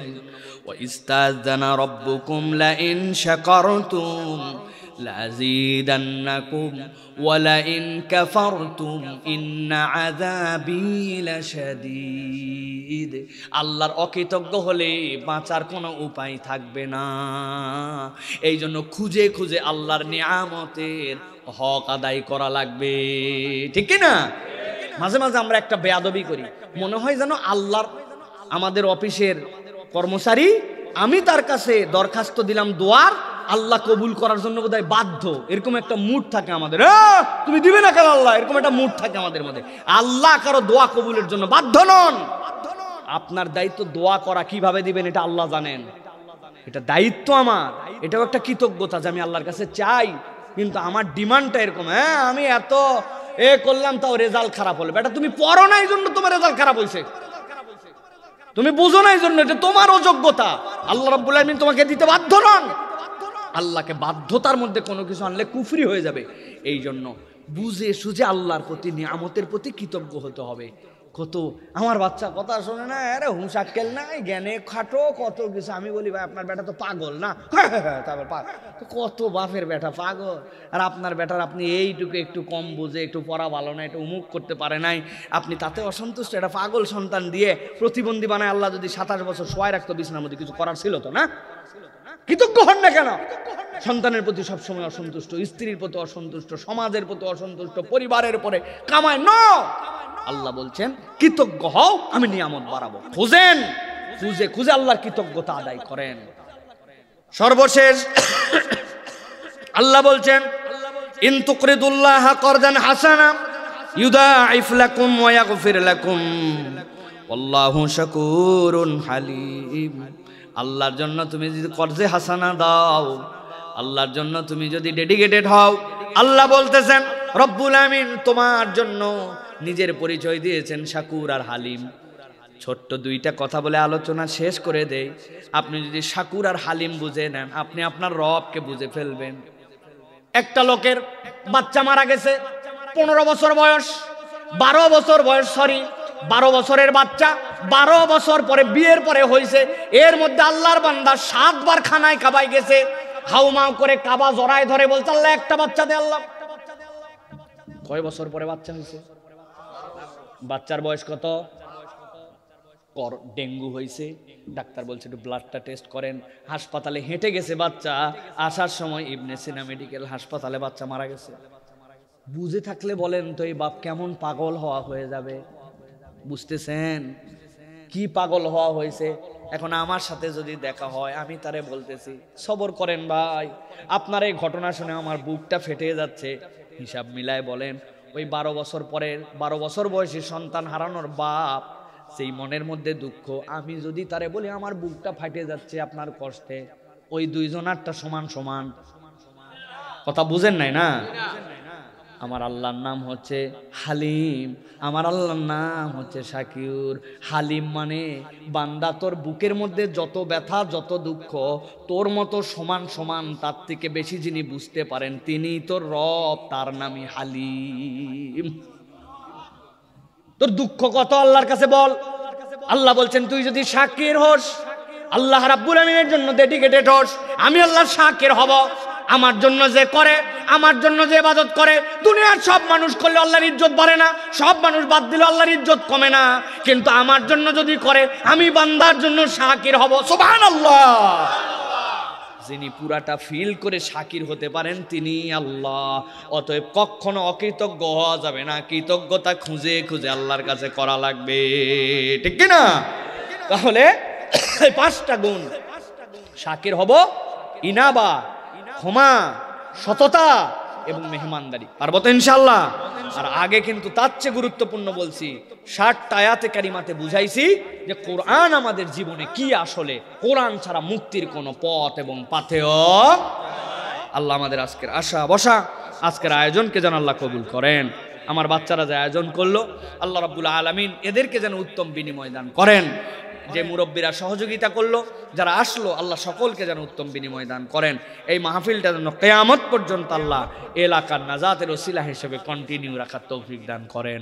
ওয়া ইস্তাযানা রাব্বুকুম লা ইন শাকারতুম লাযীদান্নাকুম ওয়া লাইন কাফারতুম ইন্না আযাবী লাশাদীদ। আল্লাহর অকৃতজ্ঞ হলে বাঁচার কোনো উপায় থাকবে না। এই জন্য খুঁজে খুঁজে আল্লাহর নিয়ামতের হক আদায় করা লাগবে, ঠিক কি না? মাঝে মাঝে আমরা একটা বেয়াদবি করি, মনে হয় যেন আল্লাহর আমাদের অফিসের কর্মচারী, আমি তার কাছে দরখাস্ত দিলাম দোয়ার, আল্লাহ কবুল করার জন্য বোধহয় বাধ্য, এরকম একটা মুড থাকে আমাদের। তুমি দিবে না কেন আল্লাহ, এরকম একটা মুড থাকে আমাদের মধ্যে। আল্লাহ কারো দোয়া কবুলের জন্য বাধ্য নন। আপনার দায়িত্ব দোয়া করা, কিভাবে দিবেন এটা আল্লাহ জানেন, এটা দায়িত্ব আমার। এটাও একটা কৃতজ্ঞতা যে আমি আল্লাহর কাছে চাই, কিন্তু আমার ডিমান্ডটা এরকম, আমি এত করলাম তাও রেজাল্ট খারাপ হলো। বেটা তুমি পড়ো না এই জন্য তোমার রেজাল্ট খারাপ হয়েছে, তুমি বুঝো না এই জন্য, এটা তোমার অযোগ্যতা। আল্লাহ রাব্বুল আলামিন তোমাকে দিতে বাধ্য নন। আল্লাহকে বাধ্যতার মধ্যে কোনো কিছু আনলে কুফরি হয়ে যাবে। এই জন্য বুঝে সুঝে আল্লাহর প্রতি, নিয়ামতের প্রতি কৃতজ্ঞ হতে হবে। কত আমার বাচ্চা কথা শোনে না, আরে হুঁশাক্কেল নাই, জ্ঞানে খাটো, কত কিছু। আমি বলি ভাই আপনার বেটা তো পাগল না, তারপর কত বাপের বেটা পাগল, আর আপনার বেটার আপনি এইটুকু একটু কম বুঝে, একটু পড়া ভালো না, একটু উমুক করতে পারে নাই, আপনি তাতে অসন্তুষ্ট। এটা পাগল সন্তান দিয়ে প্রতিবন্ধী বানায় আল্লাহ যদি 27 বছর শোয়ায় রাখতো বিছানার মধ্যে, কিছু করার ছিল তো না? কৃতজ্ঞ হন না কেন? সন্তানের প্রতি সবসময় অসন্তুষ্ট, স্ত্রীর প্রতি অসন্তুষ্ট, সমাজের প্রতি অসন্তুষ্ট, পরিবারের উপরে কামায় ন। আল্লাহ বলছেন কৃতজ্ঞ হও, আমি নিয়ামত বাড়াবো। খুঁজেন, খুঁজে খুঁজে আল্লাহর কৃতজ্ঞতা আদায় করেন। সর্বশেষ আল্লাহ বলছেন ইন তুকরিদুল্লাহ করদান হাসানা ইউদাইফ লাকুম ওয়া ইয়াগফির লাকুম আল্লাহু শাকুরুন হালিম। আল্লাহর জন্য তুমি যদি কর্জে হাসানা দাও, আল্লাহর জন্য তুমি যদি ডেডিকেটেড হও, আল্লাহ বলতেছেন রব্বুল আমিন তোমার জন্য নিজের পরিচয় দিয়েছেন শাকুর আর হালিম। ছোট্ট দুইটা কথা বলে আলোচনা শেষ করে দেই। আপনি যদি শাকুর আর হালিম বুঝে নেন, আপনি আপনার রবকে বুঝে ফেলবেন। একটা লোকের বাচ্চা মারা গেছে, 15 বছর বয়স, 12 বছর বয়স, 12 বছরের বাচ্চা, 12 বছর পরে বিয়ের পরে হয়েছে। এর মধ্যে আল্লাহর বান্দা 7 বার খানায় কাবাই গেছে, হাউমাউ করে কাবা জড়ায় ধরে বলছে আল্লাহ একটা বাচ্চা দে আল্লাহ। কয় বছর পরে বাচ্চা হয়েছে? বাচ্চার বয়স কত? ডেঙ্গু হয়েছে, ডাক্তার বলছে একটু ব্লাডটা টেস্ট করেন। হাসপাতালে হেঁটে গেছে বাচ্চা, আসার সময় ইবনে সিনা মেডিকেল হাসপাতালে বাচ্চা মারা গেছে। বুঝে থাকলে বলেন তো এই বাপ কেমন পাগল হওয়া হয়ে যাবে? বুঝতেছেন কি পাগল হওয়া হয়েছে? এখন আমার সাথে যদি দেখা হয়, আমি তারে বলতেছি সবর করেন ভাই, আপনার এই ঘটনা শুনে আমার বুকটা ফেটে যাচ্ছে। হিসাব মিলায় বলেন, ওই 12 বছর পরে 12 বছর বয়সী সন্তান হারানোর বাপ, সেই মনের মধ্যে দুঃখ, আমি যদি তারে বলি আমার বুকটা ফাটে যাচ্ছে আপনার কষ্টে, ওই দুইজনারটা সমান সমান। কথা বুঝেন নাই না? আমার আল্লাহর নাম হচ্ছে হালিম, আমার আল্লাহর নাম হচ্ছে শাকির। হালিম মানে বান্দা তোর বুকের মধ্যে যত ব্যথা, যত দুঃখ, তোর মতো সমান সমান, তার থেকে বেশি যিনি বুঝতে পারেন তিনি তোর রব, তার নামই হালিম। তোর দুঃখ কত আল্লাহর কাছে বল। আল্লাহ বলছেন তুই যদি শাকির হোস, আল্লাহ রাব্বুল আমিনের জন্য ডেডিকেটেড হোস, আমি আল্লাহ শাকির হব। আমার জন্য যে করে, আমার জন্য যে ইবাদত করে, দুনিয়ার সব মানুষ করলে আল্লাহর ইজ্জত বাড়ে না, সব মানুষ বাদ দিলে আল্লাহর ইজ্জত কমে না, কিন্তু আমার জন্য যদি করে, আমি বান্দার জন্য শাকির হব। সুবহানাল্লাহ। যিনি পুরাটা ফিল করে শাকির হতে পারেন তিনি আল্লাহ। অতএব কখনো অকৃতজ্ঞ হওয়া যাবে না, কৃতজ্ঞতা খুঁজে খুঁজে আল্লাহর কাছে করা লাগবে, ঠিক কি না? তাহলে এই 5টা গুণ শাকির হব, ইনাবা, ক্ষমা, সততা এবং মেহমানদারি। পারবো তো ইনশাআল্লাহ? আর আগে কিন্তু তার চেয়ে গুরুত্বপূর্ণ বলছি, 60টা আয়াতে কারিমাতে বুঝাইছি যে কোরআন আমাদের জীবনে কি, আসলে কোরআন ছাড়া মুক্তির কোনো পথ এবং পাথেয়। আল্লাহ আমাদের আজকের আশা বসা, আজকের আয়োজনকে যেন আল্লাহ কবুল করেন। আমার বাচ্চারা যে আয়োজন করলো, আল্লাহ রাব্বুল আলামিন এদেরকে যেন উত্তম বিনিময় দান করেন। যে মুরব্বীরা সহযোগিতা করলো, যারা আসলো, আল্লাহ সকলকে যেন উত্তম বিনিময় দান করেন। এই মাহফিলটা যেন কিয়ামত পর্যন্ত আল্লাহ এলাকার নাজাতের ওসিলা হিসেবে কন্টিনিউ রাখার তৌফিক দান করেন।